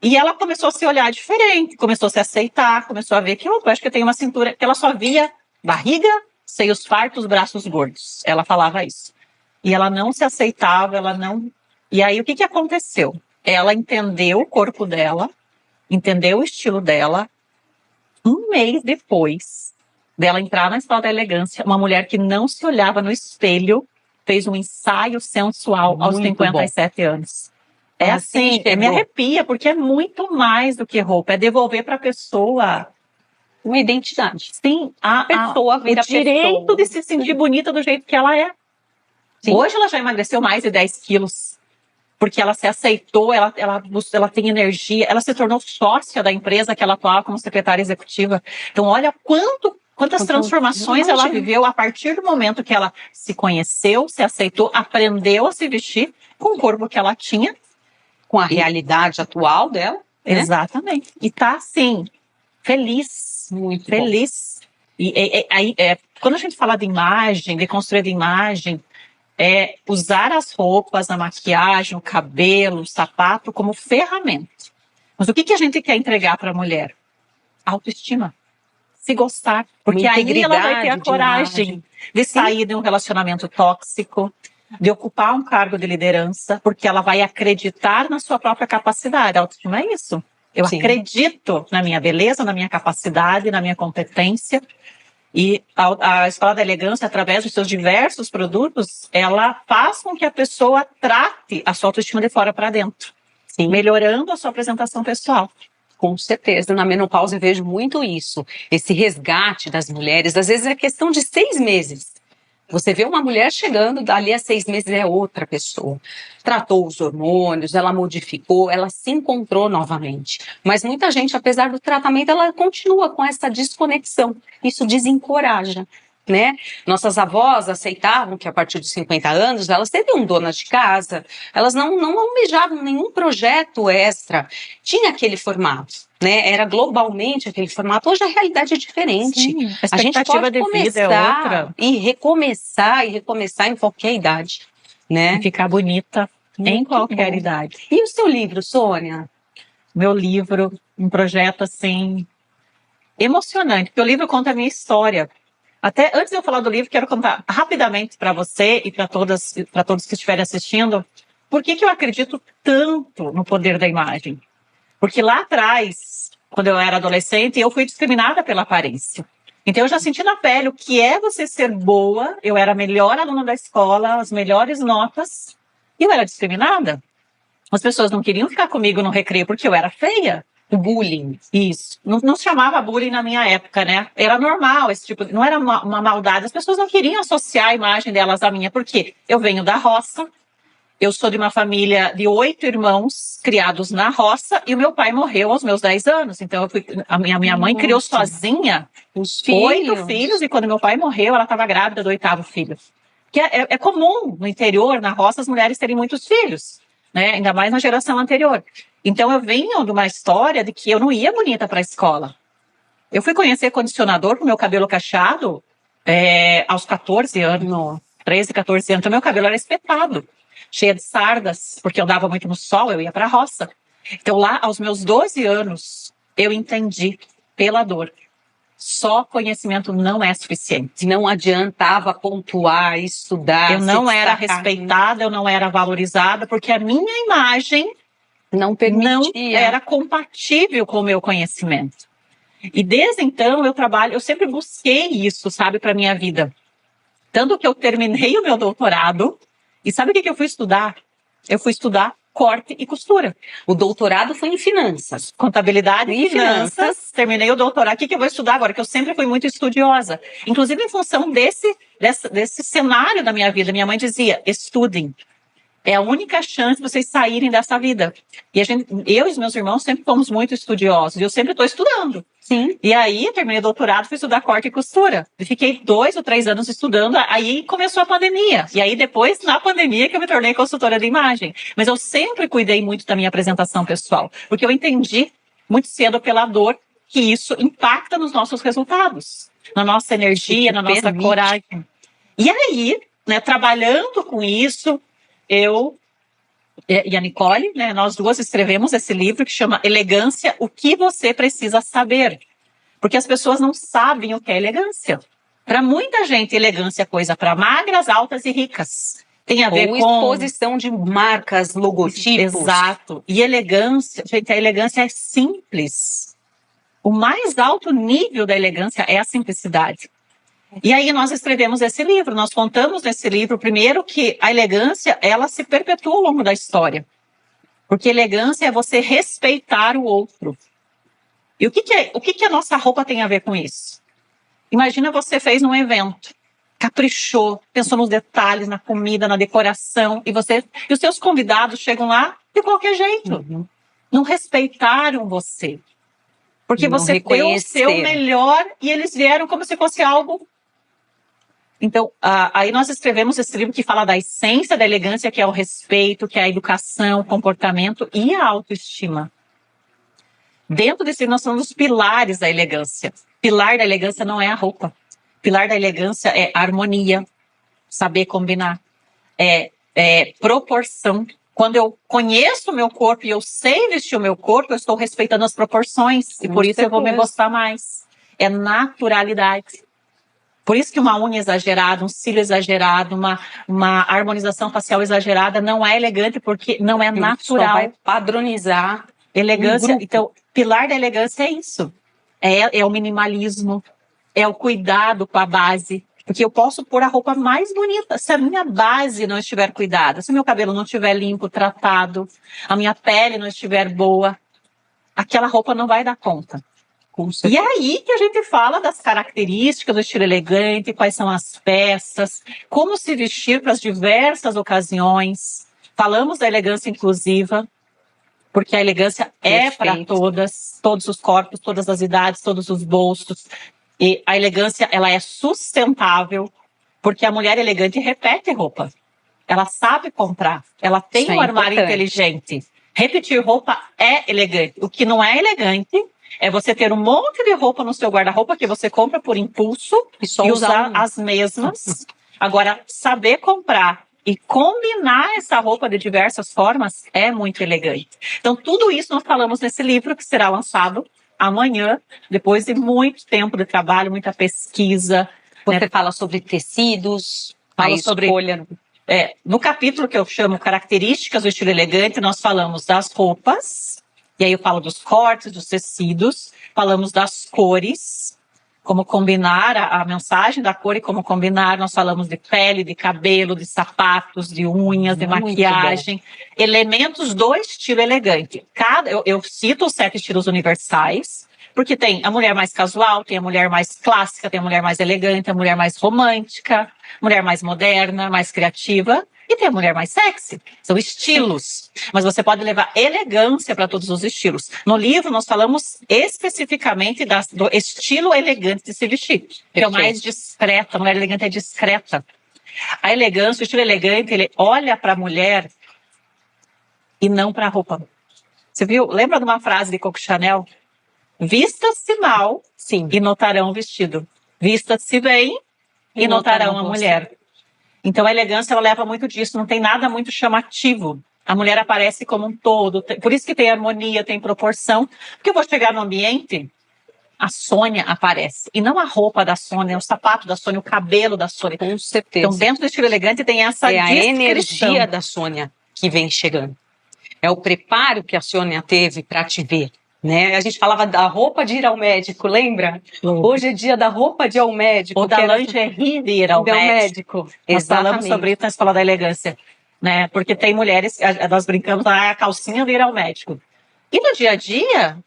S2: E ela começou a se olhar diferente, começou a se aceitar, começou a ver que eu acho que eu tenho uma cintura, que ela só via barriga, seios fartos, braços gordos. Ela falava isso. E ela não se aceitava, ela não... E aí, o que aconteceu? Ela entendeu o corpo dela, entendeu o estilo dela. Um mês depois dela entrar na Escola da Elegância, uma mulher que não se olhava no espelho, fez um ensaio sensual aos 57 anos. É assim, me arrepia, porque é muito mais do que roupa, é devolver para a pessoa
S1: uma identidade.
S2: Sim, a
S1: pessoa vira
S2: o direito de se sentir bonita do jeito que ela é. Sim. Hoje ela já emagreceu mais de 10 quilos, porque ela se aceitou, ela tem energia, ela se tornou sócia da empresa que ela atuava como secretária executiva. Então, olha quantas transformações ela viveu a partir do momento que ela se conheceu, se aceitou, aprendeu a se vestir com o corpo que ela tinha.
S1: Com a realidade atual dela. Né?
S2: Exatamente. E tá, assim, feliz.
S1: Muito
S2: feliz. Bom. E quando a gente fala de imagem, de construir de imagem, usar as roupas, a maquiagem, o cabelo, o sapato como ferramenta. Mas o que a gente quer entregar para a mulher? Autoestima. Se gostar. Porque aí ela vai ter a coragem de sair de um relacionamento tóxico, de ocupar um cargo de liderança, porque ela vai acreditar na sua própria capacidade. A autoestima é isso. Eu acredito na minha beleza, na minha capacidade, na minha competência. E a Escola da Elegância, através dos seus diversos produtos, ela faz com que a pessoa trate a sua autoestima de fora para dentro, melhorando a sua apresentação pessoal.
S1: Com certeza, na menopausa eu vejo muito isso, esse resgate das mulheres, às vezes é questão de 6 meses. Você vê uma mulher chegando, dali a 6 meses é outra pessoa. Tratou os hormônios, ela modificou, ela se encontrou novamente. Mas muita gente, apesar do tratamento, ela continua com essa desconexão. Isso desencoraja, né? Nossas avós aceitavam que a partir dos 50 anos elas seriam donas de casa, elas não almejavam nenhum projeto extra. Tinha aquele formato. Né? Era globalmente aquele formato. Hoje a realidade é diferente.
S2: Sim, a gente pode de vida é outra.
S1: E recomeçar em qualquer idade, né?
S2: E ficar bonita em qualquer idade.
S1: E o seu livro, Sônia?
S2: Meu livro, um projeto assim emocionante, porque o livro conta a minha história. Até antes de eu falar do livro, quero contar rapidamente para você e para todos que estiverem assistindo, por que eu acredito tanto no poder da imagem. Porque lá atrás, quando eu era adolescente, eu fui discriminada pela aparência. Então eu já senti na pele o que é você ser boa. Eu era a melhor aluna da escola, as melhores notas, e eu era discriminada. As pessoas não queriam ficar comigo no recreio porque eu era feia.
S1: O bullying.
S2: Isso. Não se chamava bullying na minha época, né? Era normal esse tipo, não era uma maldade. As pessoas não queriam associar a imagem delas à minha, porque eu venho da roça, eu sou de uma família de 8 irmãos criados na roça e o meu pai morreu aos meus 10 anos. Então a minha mãe criou sozinha
S1: Os
S2: 8 filhos e quando meu pai morreu, ela estava grávida do 8º filho. Que é comum no interior, na roça, as mulheres terem muitos filhos, né? Ainda mais na geração anterior. Então eu venho de uma história de que eu não ia bonita para a escola. Eu fui conhecer condicionador com meu cabelo cacheado aos 14 anos, 13, 14 anos. Então meu cabelo era espetado, cheia de sardas, porque eu andava muito no sol, eu ia para a roça. Então lá, aos meus 12 anos, eu entendi pela dor. Só conhecimento não é suficiente.
S1: Não adiantava pontuar, estudar.
S2: Eu não era respeitada, eu não era valorizada, porque a minha imagem
S1: não permitia.
S2: Não era compatível com o meu conhecimento. E desde então eu sempre busquei isso, sabe, para minha vida. Tanto que eu terminei o meu doutorado, e sabe o que eu fui estudar? Eu fui estudar corte e costura.
S1: O doutorado foi em finanças.
S2: Contabilidade e finanças. Terminei o doutorado. O que eu vou estudar agora? Que eu sempre fui muito estudiosa. Inclusive em função desse cenário da minha vida. Minha mãe dizia, estudem. É a única chance de vocês saírem dessa vida. E eu e os meus irmãos sempre fomos muito estudiosos. E eu sempre estou estudando.
S1: Sim.
S2: E aí, terminei o doutorado, fui estudar corte e costura. E fiquei 2 ou 3 anos estudando. Aí começou a pandemia. E aí, depois, na pandemia, que eu me tornei consultora de imagem. Mas eu sempre cuidei muito da minha apresentação pessoal. Porque eu entendi muito cedo pela dor que isso impacta nos nossos resultados. Na nossa energia, na nossa coragem. E aí, né, trabalhando com isso, eu e a Nicole, né, nós duas escrevemos esse livro que chama Elegância, o que você precisa saber. Porque as pessoas não sabem o que é elegância. Para muita gente, elegância é coisa para magras, altas e ricas. Tem a ver com
S1: exposição de marcas, logotipos.
S2: Exato. E elegância, gente, a elegância é simples. O mais alto nível da elegância é a simplicidade. E aí nós escrevemos esse livro, nós contamos nesse livro, primeiro, que a elegância, ela se perpetua ao longo da história. Porque elegância é você respeitar o outro. E o que a nossa roupa tem a ver com isso? Imagina você fez num evento, caprichou, pensou nos detalhes, na comida, na decoração, e os seus convidados chegam lá de qualquer jeito.
S1: Uhum.
S2: Não respeitaram você. Porque
S1: não
S2: você deu o seu melhor e eles vieram como se fosse algo. Então, aí nós escrevemos esse livro que fala da essência da elegância, que é o respeito, que é a educação, o comportamento e a autoestima. Dentro desse livro nós falamos dos pilares da elegância. Pilar da elegância não é a roupa. Pilar da elegância é harmonia, saber combinar, proporção. Quando eu conheço o meu corpo e eu sei vestir o meu corpo, eu estou respeitando as proporções. E por isso eu vou me gostar mais. É naturalidade. Por isso que uma unha exagerada, um cílio exagerado, uma harmonização facial exagerada não é elegante, porque não é natural.
S1: Só vai padronizar.
S2: Elegância, então, pilar da elegância é isso. É o minimalismo, é o cuidado com a base. Porque eu posso pôr a roupa mais bonita se a minha base não estiver cuidada. Se o meu cabelo não estiver limpo, tratado, a minha pele não estiver boa, aquela roupa não vai dar conta. E aí que a gente fala das características do estilo elegante, quais são as peças, como se vestir para as diversas ocasiões. Falamos da elegância inclusiva, porque a elegância é para todos os corpos, todas as idades, todos os bolsos. E a elegância, ela é sustentável, porque a mulher elegante repete roupa. Ela sabe comprar, ela tem um armário inteligente. Repetir roupa é elegante. O que não é elegante é você ter um monte de roupa no seu guarda-roupa que você compra por impulso e usar as mesmas. Agora, saber comprar e combinar essa roupa de diversas formas é muito elegante. Então, tudo isso nós falamos nesse livro que será lançado amanhã, depois de muito tempo de trabalho, muita pesquisa.
S1: Você fala sobre tecidos, fala sobre escolha.
S2: No capítulo que eu chamo Características do Estilo Elegante, nós falamos das roupas, e aí eu falo dos cortes, dos tecidos, falamos das cores, como combinar a mensagem da cor e como combinar. Nós falamos de pele, de cabelo, de sapatos, de unhas, de
S1: Muito
S2: maquiagem, elementos do estilo elegante. Eu cito os 7 estilos universais, porque tem a mulher mais casual, tem a mulher mais clássica, tem a mulher mais elegante, a mulher mais romântica, mulher mais moderna, mais criativa, e tem a mulher mais sexy. São estilos. Mas você pode levar elegância para todos os estilos. No livro, nós falamos especificamente do estilo elegante de se vestir, que é o mais discreto. A mulher elegante é discreta. A elegância, o estilo elegante, ele olha para a mulher e não para a roupa. Você viu? Lembra de uma frase de Coco Chanel? Vista-se mal,
S1: sim,
S2: e notarão o vestido. Vista-se bem e notarão a mulher. Então a elegância, ela leva muito disso, não tem nada muito chamativo. A mulher aparece como um todo, por isso que tem harmonia, tem proporção. Porque eu vou chegar no ambiente, a Sônia aparece. E não a roupa da Sônia, o sapato da Sônia, o cabelo da Sônia.
S1: Com certeza.
S2: Então dentro do estilo elegante tem essa
S1: É a
S2: descrição.
S1: energia da Sônia que vem chegando. É o preparo que a Sônia teve para te ver. Né? A gente falava da roupa de ir ao médico, lembra? Hoje é dia da roupa de ir ao médico.
S2: Ou da lingerie de ir ao médico. Nós falamos sobre isso na Escola da Elegância. Né? Porque tem mulheres, nós brincamos, a calcinha de ir ao médico. E no dia a dia...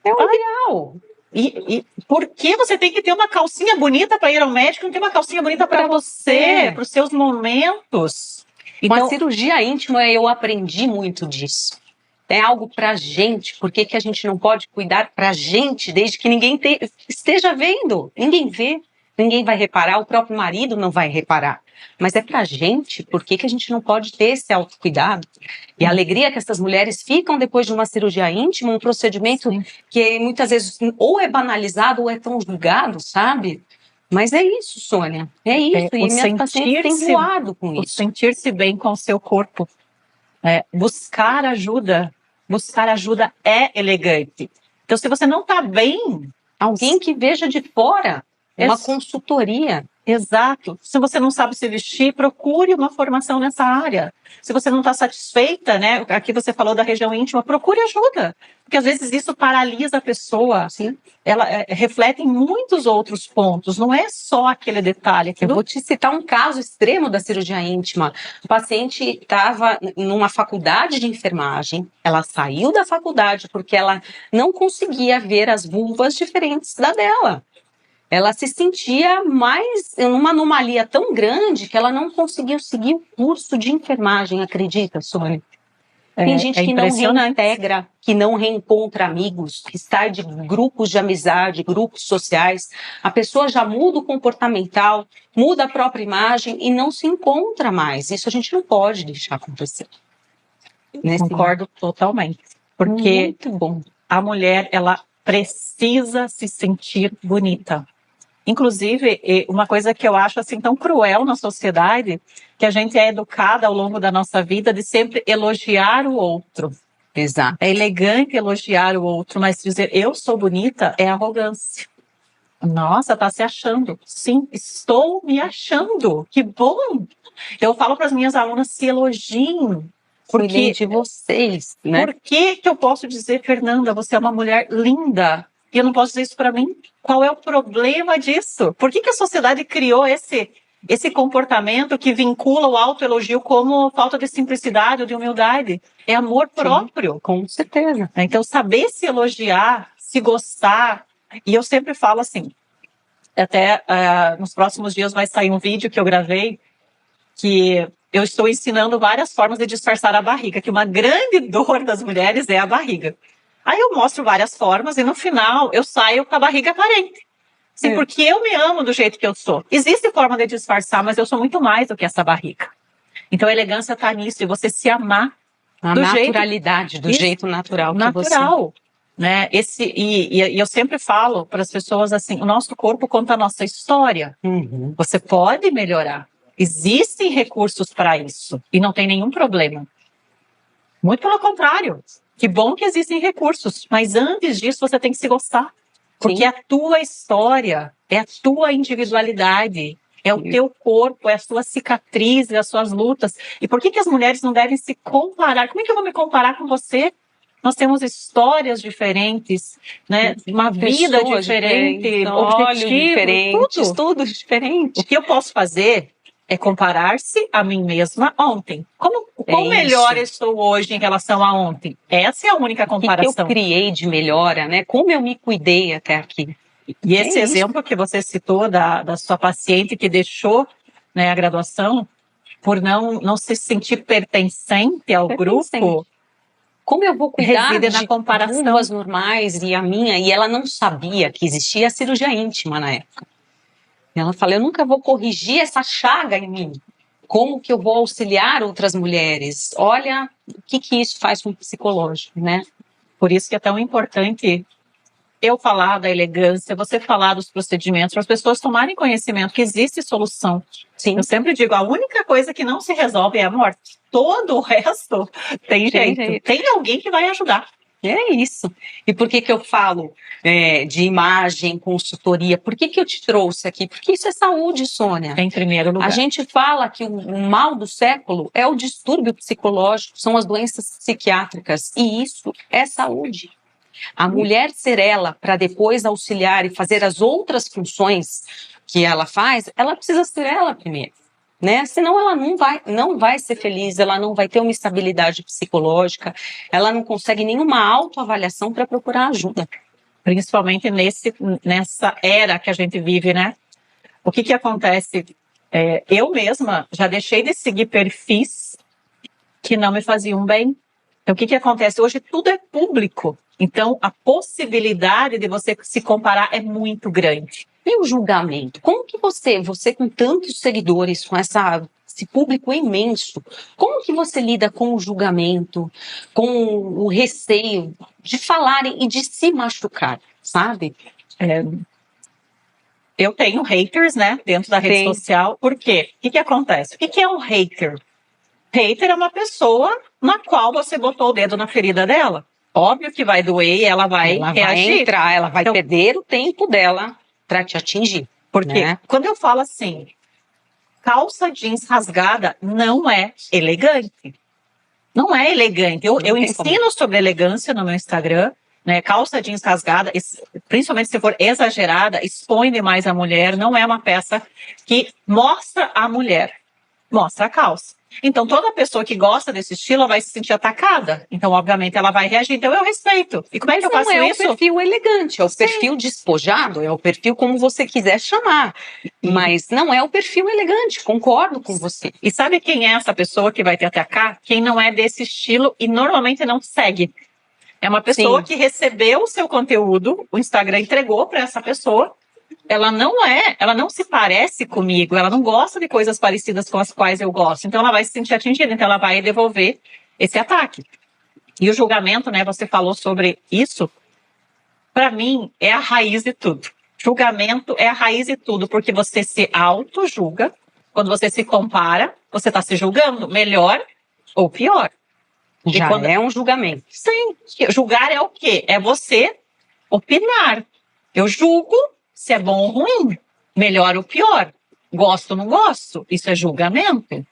S1: É o ideal.
S2: E por que você tem que ter uma calcinha bonita para ir ao médico e não ter uma calcinha bonita para você, para os seus momentos?
S1: Então, com a cirurgia íntima, eu aprendi muito disso. É algo pra gente, por que a gente não pode cuidar pra gente desde que ninguém esteja vendo? Ninguém vê, ninguém vai reparar, o próprio marido não vai reparar. Mas é pra gente, por que a gente não pode ter esse autocuidado? E a alegria que essas mulheres ficam depois de uma cirurgia íntima, um procedimento que muitas vezes ou é banalizado ou é tão julgado, sabe? Mas é isso, Sônia, é isso. E minhas pacientes têm voado com isso.
S2: Sentir-se bem com o seu corpo. Buscar ajuda é elegante. Então, se você não está bem...
S1: Alguém que veja de fora, uma consultoria.
S2: Exato. Se você não sabe se vestir, procure uma formação nessa área. Se você não está satisfeita, né? Aqui você falou da região íntima, procure ajuda. Porque às vezes isso paralisa a pessoa.
S1: Sim.
S2: Ela reflete em muitos outros pontos, não é só aquele detalhe.
S1: Eu vou te citar um caso extremo da cirurgia íntima. O paciente estava numa faculdade de enfermagem, ela saiu da faculdade porque ela não conseguia ver as vulvas diferentes da dela. Ela se sentia mais numa anomalia tão grande que ela não conseguiu seguir o curso de enfermagem, acredita, Sônia? Tem gente que não reintegra, que não reencontra amigos, que sai de grupos de amizade, grupos sociais. A pessoa já muda o comportamental, muda a própria imagem e não se encontra mais. Isso a gente não pode deixar acontecer.
S2: Concordo totalmente. Porque
S1: muito bom.
S2: A mulher, ela precisa se sentir bonita. Inclusive, uma coisa que eu acho assim tão cruel na sociedade, que a gente é educada ao longo da nossa vida de sempre elogiar o outro.
S1: Exato.
S2: É elegante elogiar o outro, mas dizer eu sou bonita é arrogância. Nossa, tá se achando. Sim, estou me achando. Que bom! Então eu falo para as minhas alunas, se elogiem.
S1: Porque de vocês, né?
S2: Por que eu posso dizer, Fernanda, você é uma mulher linda? E eu não posso dizer isso para mim? Qual é o problema disso? Por que a sociedade criou esse comportamento que vincula o autoelogio como falta de simplicidade ou de humildade? É amor próprio.
S1: Sim, com certeza.
S2: Então, saber se elogiar, se gostar. E eu sempre falo assim, até nos próximos dias vai sair um vídeo que eu gravei, que eu estou ensinando várias formas de disfarçar a barriga, que uma grande dor das mulheres é a barriga. Aí eu mostro várias formas e no final eu saio com a barriga aparente. Sim, porque eu me amo do jeito que eu sou. Existe forma de disfarçar, mas eu sou muito mais do que essa barriga. Então a elegância está nisso, e você se amar
S1: a naturalidade, do jeito natural que você...
S2: Né? E eu sempre falo para as pessoas assim, o nosso corpo conta a nossa história.
S1: Uhum.
S2: Você pode melhorar. Existem recursos para isso e não tem nenhum problema. Muito pelo contrário. Que bom que existem recursos, mas antes disso você tem que se gostar. Porque Sim. É a tua história, é a tua individualidade, é o teu corpo, é as tuas cicatrizes, as suas lutas. E por que as mulheres não devem se comparar? Como é que eu vou me comparar com você? nós temos histórias diferentes, né? Uma vida
S1: Pessoas
S2: diferente,
S1: diferentes, olhos
S2: objetivos,
S1: diferentes, tudo
S2: O
S1: diferente.
S2: que eu posso fazer é comparar-se a mim mesma ontem. Quão melhor eu estou hoje em relação a ontem? Essa é a única
S1: O que eu
S2: comparação.
S1: criei de melhora, né? Como eu me cuidei até aqui.
S2: E esse
S1: É isso.
S2: exemplo que você citou da sua paciente que deixou, né, a graduação por não se sentir pertencente ao grupo,
S1: Como eu vou cuidar
S2: reside na
S1: de
S2: comparação.
S1: vulvas normais e a minha, e ela não sabia que existia a cirurgia íntima na época. E ela fala, eu nunca vou corrigir essa chaga em mim. Como que eu vou auxiliar outras mulheres? Olha o que isso faz com o psicológico, né?
S2: Por isso que é tão importante eu falar da elegância, você falar dos procedimentos, para as pessoas tomarem conhecimento que existe solução.
S1: Sim.
S2: Eu sempre digo, a única coisa que não se resolve é a morte. Todo o resto tem jeito. Tem alguém que vai ajudar.
S1: É isso. E por que eu falo de imagem, consultoria? Por que eu te trouxe aqui? Porque isso é saúde, Sônia.
S2: Em primeiro lugar.
S1: A gente fala que o mal do século é o distúrbio psicológico, são as doenças psiquiátricas. E isso é saúde. A mulher ser ela para depois auxiliar e fazer as outras funções que ela faz, ela precisa ser ela primeiro, né? Senão ela não vai ser feliz, ela não vai ter uma estabilidade psicológica, ela não consegue nenhuma autoavaliação para procurar ajuda.
S2: Principalmente nessa era que a gente vive, né? O que acontece? Eu mesma já deixei de seguir perfis que não me faziam bem. Então, o que acontece? Hoje tudo é público. Então, a possibilidade de você se comparar é muito grande.
S1: E o julgamento? Como que você com tantos seguidores, com esse público imenso, como que você lida com o julgamento, com o receio de falarem e de se machucar, sabe?
S2: Eu tenho haters, né, dentro da rede social. Por quê? O que acontece? O que é um hater? Hater é uma pessoa na qual você botou o dedo na ferida dela. Óbvio que vai doer e ela vai reagir.
S1: Ela vai perder o tempo dela para te atingir.
S2: Porque quando eu falo assim, calça jeans rasgada não é elegante. Não é elegante. Eu ensino sobre elegância no meu Instagram, né? Calça jeans rasgada, principalmente se for exagerada, expõe demais a mulher, não é uma peça que mostra a mulher, mostra a calça. Então, toda pessoa que gosta desse estilo vai se sentir atacada. Então, obviamente, ela vai reagir. Então, eu respeito. E como é que eu faço isso?
S1: Não é o perfil elegante, é o perfil despojado, é o perfil como você quiser chamar. Mas não é o perfil elegante, concordo com você.
S2: E sabe quem é essa pessoa que vai te atacar? Quem não é desse estilo e normalmente não segue. É uma pessoa que recebeu o seu conteúdo, o Instagram entregou para essa pessoa. Ela não se parece comigo, ela não gosta de coisas parecidas com as quais eu gosto. Então ela vai se sentir atingida, então ela vai devolver esse ataque. E o julgamento, né, você falou sobre isso, para mim é a raiz de tudo. Julgamento é a raiz de tudo, porque você se auto-julga, quando você se compara, você está se julgando melhor ou pior.
S1: Já é um julgamento.
S2: Sim, julgar é o quê? É você opinar. Eu julgo se é bom ou ruim, melhor ou pior, gosto ou não gosto, isso é julgamento.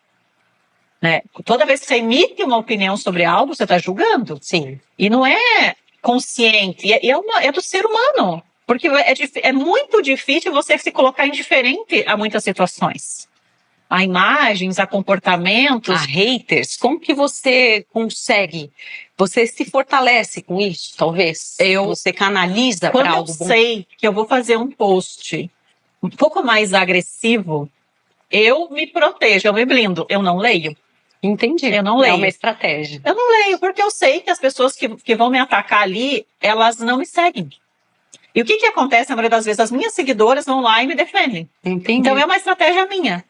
S2: Né? Toda vez que você emite uma opinião sobre algo, você está julgando.
S1: Sim.
S2: E não é consciente, é do ser humano. Porque é muito difícil você se colocar indiferente a muitas situações. A imagens, a comportamentos.
S1: A haters, como que você consegue? Você se fortalece com isso, talvez? Você canaliza para algo bom?
S2: Quando eu sei que eu vou fazer um post um pouco mais agressivo, eu me protejo, eu me blindo, eu não leio.
S1: Entendi.
S2: Eu não leio.
S1: É uma estratégia.
S2: Eu não leio, porque eu sei que as pessoas que vão me atacar ali, elas não me seguem. E o que acontece, na maioria das vezes, as minhas seguidoras vão lá e me defendem.
S1: Entendi.
S2: Então é uma estratégia minha.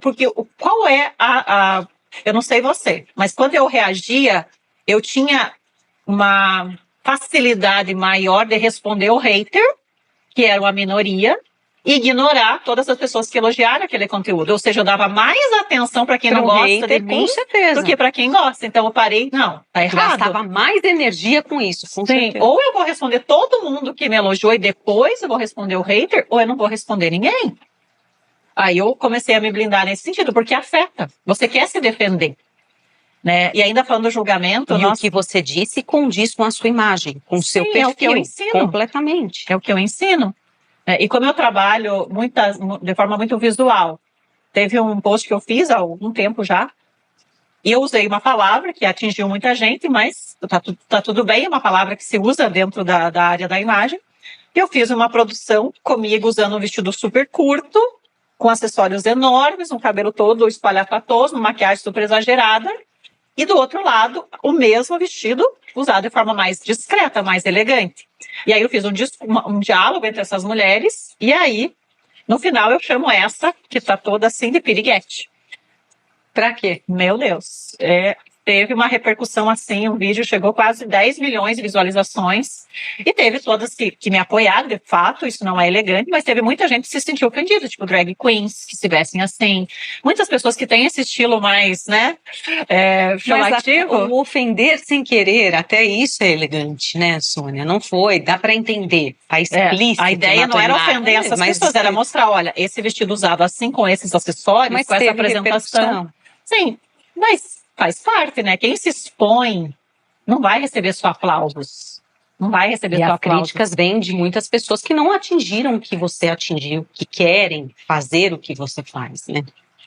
S2: Porque qual é eu não sei você, mas quando eu reagia, eu tinha uma facilidade maior de responder o hater, que era uma minoria, e ignorar todas as pessoas que elogiaram aquele conteúdo. Ou seja, eu dava mais atenção para quem não gosta de mim do que para quem gosta. Então eu parei, não, tá errado.
S1: Gastava mais energia com isso, com certeza.
S2: Ou eu vou responder todo mundo que me elogiou e depois eu vou responder o hater, ou eu não vou responder ninguém. Aí eu comecei a me blindar nesse sentido, porque afeta. Você quer se defender. né? E ainda falando do julgamento,
S1: E o que você disse condiz com a sua imagem, com o seu
S2: Sim,
S1: perfil,
S2: é o que eu ensino.
S1: completamente.
S2: É o que eu ensino. E como eu trabalho de forma muito visual, teve um post que eu fiz há algum tempo já, e eu usei uma palavra que atingiu muita gente, mas tá tudo bem, é uma palavra que se usa dentro da área da imagem. E eu fiz uma produção comigo usando um vestido super curto, com acessórios enormes, um cabelo todo espalhafatoso, uma maquiagem super exagerada. E do outro lado, o mesmo vestido usado de forma mais discreta, mais elegante. E aí eu fiz um diálogo entre essas mulheres, e aí, no final, eu chamo essa, que tá toda assim de piriguete.
S1: Pra quê?
S2: Meu Deus, teve uma repercussão assim, o vídeo chegou quase 10 milhões de visualizações, e teve todas que me apoiaram, de fato, isso não é elegante, mas teve muita gente que se sentiu ofendida, tipo drag queens, que se vestem assim, muitas pessoas que têm esse estilo mais, né, chamativo.
S1: Mas o ofender sem querer, até isso é elegante, né, Sônia? Não foi, dá pra entender, tá explícito.
S2: A ideia não era ofender essas pessoas, era mostrar, olha, esse vestido usado assim, com esses acessórios,
S1: mas
S2: com essa apresentação. Sim, mas faz parte, né? Quem se expõe não vai receber só aplausos. Não vai receber só aplausos.
S1: Críticas vêm de muitas pessoas que não atingiram o que você atingiu, que querem fazer o que você faz, né?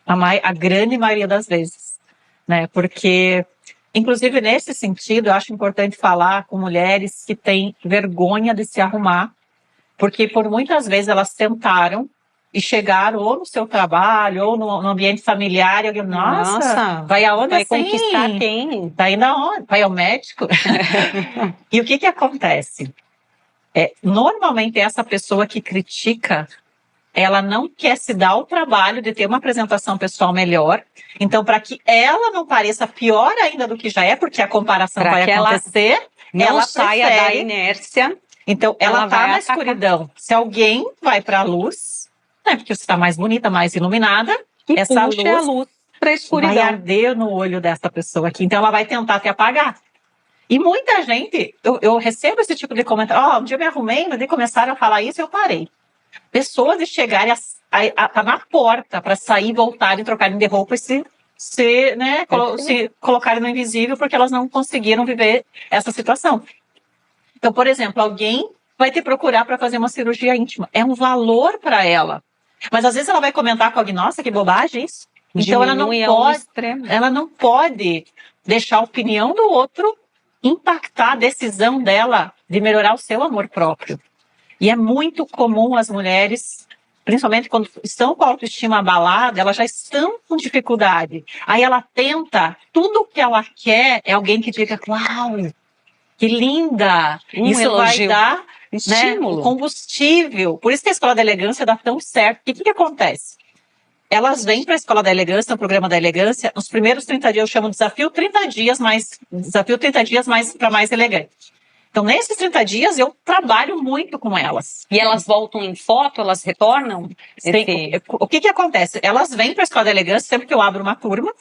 S2: A grande maioria das vezes, né? Porque, inclusive nesse sentido, eu acho importante falar com mulheres que têm vergonha de se arrumar, porque por muitas vezes elas tentaram e chegaram ou no seu trabalho, ou no ambiente familiar, e alguém, nossa, vai aonde
S1: vai
S2: assim?
S1: conquistar quem?
S2: Vai indo aonde? Vai ao médico? E o que acontece? Normalmente essa pessoa que critica, ela não quer se dar o trabalho de ter uma apresentação pessoal melhor. Então, para que ela não pareça pior ainda do que já é, porque a comparação vai acontecer,
S1: ela saia da inércia.
S2: Então, ela está na escuridão. Se alguém vai para a luz, né, porque você está mais bonita, mais iluminada,
S1: e
S2: essa
S1: luz para a escuridão.
S2: Vai arder no olho dessa pessoa aqui. Então, ela vai tentar te apagar. E muita gente, eu recebo esse tipo de comentário. Um dia eu me arrumei, mas de começaram a falar isso e eu parei. Pessoas de chegarem a tá na porta para sair, voltarem, trocarem de roupa e se colocarem no invisível porque elas não conseguiram viver essa situação. Então, por exemplo, alguém vai te procurar para fazer uma cirurgia íntima. É um valor para ela. Mas às vezes ela vai comentar com alguém, nossa, que bobagem isso. Então ela não pode deixar a opinião do outro impactar a decisão dela de melhorar o seu amor próprio. E é muito comum as mulheres, principalmente quando estão com a autoestima abalada, elas já estão com dificuldade. Aí ela tenta, tudo o que ela quer é alguém que diga, uau, que linda, isso
S1: elogio.
S2: Vai dar
S1: estímulo,
S2: combustível. Por isso que a Escola da Elegância dá tão certo. O que acontece? Elas vêm para a Escola da Elegância, no programa da Elegância, nos primeiros 30 dias eu chamo Desafio 30 dias mais para mais elegante. Então, nesses 30 dias, eu trabalho muito com elas.
S1: E elas voltam em foto? Elas retornam?
S2: O que acontece? Elas vêm para a Escola da Elegância sempre que eu abro uma turma.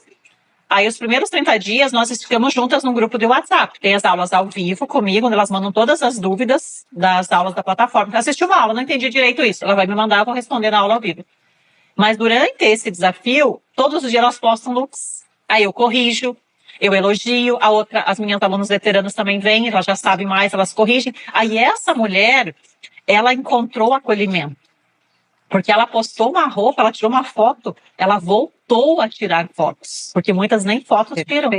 S2: Aí, os primeiros 30 dias, nós ficamos juntas num grupo de WhatsApp. Tem as aulas ao vivo comigo, onde elas mandam todas as dúvidas das aulas da plataforma. Então, assisti uma aula, não entendi direito isso. Ela vai me mandar, eu vou responder na aula ao vivo. Mas durante esse desafio, todos os dias elas postam looks. Aí eu corrijo, eu elogio, as minhas alunas veteranas também vêm, elas já sabem mais, elas corrigem. Aí essa mulher, ela encontrou acolhimento. Porque ela postou uma roupa, ela tirou uma foto, ela voltou a tirar fotos. Porque muitas nem fotos tiram.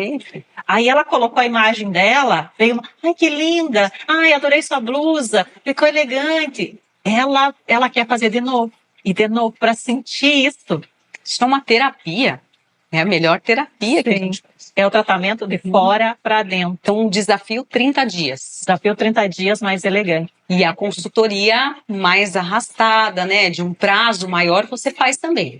S2: Aí ela colocou a imagem dela, veio uma, ai que linda, ai adorei sua blusa, ficou elegante. Ela quer fazer de novo. E de novo, para sentir isso.
S1: Isso é uma terapia. É a melhor terapia que a gente faz.
S2: É o tratamento de fora para dentro.
S1: Então, um desafio 30 dias.
S2: Desafio 30 dias mais elegante.
S1: E a consultoria mais arrastada, né? De um prazo maior, você faz também.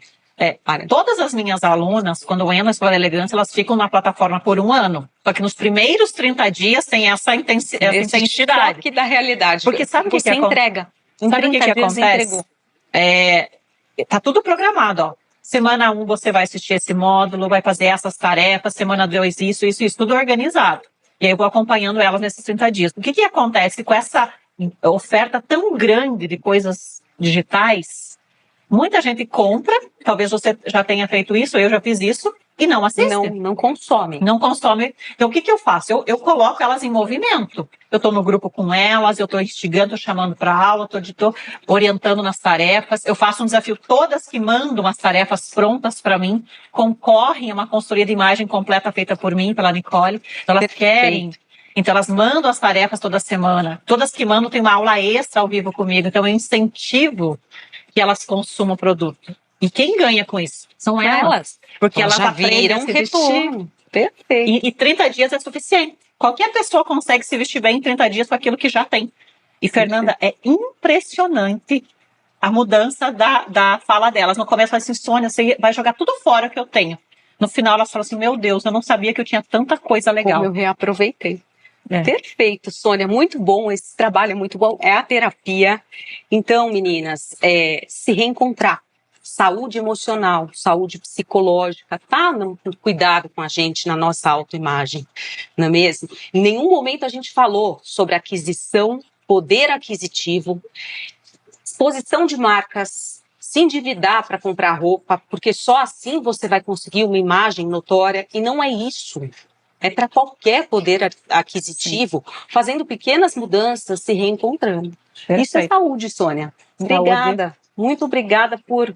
S2: Todas as minhas alunas, quando entram na Escola da Elegância, elas ficam na plataforma por 1 ano. Só que nos primeiros 30 dias tem essa intensidade.
S1: Choque da realidade.
S2: Porque sabe o que
S1: você entrega?
S2: Sabe o que acontece? Tá tudo programado, ó. Semana 1 você vai assistir esse módulo, vai fazer essas tarefas, semana 2 isso, tudo organizado. E aí eu vou acompanhando elas nesses 30 dias. O que acontece com essa oferta tão grande de coisas digitais? Muita gente compra, talvez você já tenha feito isso, eu já fiz isso, e não assistem.
S1: Não consomem.
S2: Não consome. Então, o que eu faço? Eu coloco elas em movimento. Eu estou no grupo com elas, eu estou instigando, chamando para aula, estou orientando nas tarefas. Eu faço um desafio. Todas que mandam as tarefas prontas para mim concorrem a uma consultoria de imagem completa feita por mim, pela Nicole. Então, elas querem. Então, elas mandam as tarefas toda semana. Todas que mandam têm uma aula extra ao vivo comigo. Então, eu incentivo que elas consumam o produto. E quem ganha com isso? São elas. Porque elas
S1: já
S2: aprendem
S1: viram
S2: a se
S1: retorno.
S2: vestir.
S1: Perfeito.
S2: E 30 dias é suficiente. Qualquer pessoa consegue se vestir bem em 30 dias com aquilo que já tem. E, Fernanda, é impressionante a mudança da fala delas. No começo, elas assim, Sônia, você vai jogar tudo fora que eu tenho. No final, elas falam assim, meu Deus, eu não sabia que eu tinha tanta coisa legal.
S1: Como eu reaproveitei. Perfeito, Sônia, muito bom, esse trabalho é muito bom, é a terapia. Então, meninas, se reencontrar, saúde emocional, saúde psicológica, tá no cuidado com a gente, na nossa autoimagem, não é mesmo? Em nenhum momento a gente falou sobre aquisição, poder aquisitivo, exposição de marcas, se endividar para comprar roupa, porque só assim você vai conseguir uma imagem notória, e não é isso. É para qualquer poder aquisitivo, fazendo pequenas mudanças, se reencontrando.
S2: Perfeito.
S1: Isso é saúde, Sônia. Obrigada. Saúde. Muito obrigada por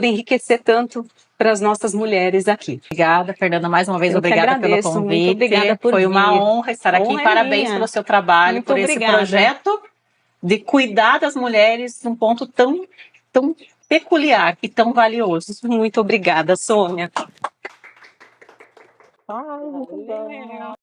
S1: enriquecer tanto para as nossas mulheres aqui.
S2: Obrigada, Fernanda, mais uma vez. Obrigada pelo convite.
S1: Muito obrigada por
S2: Foi
S1: vir.
S2: uma honra estar aqui. Parabéns pelo seu trabalho, muito por obrigada. Esse projeto de cuidar das mulheres num ponto tão peculiar e tão valioso.
S1: Muito obrigada, Sônia.
S2: Muito bom.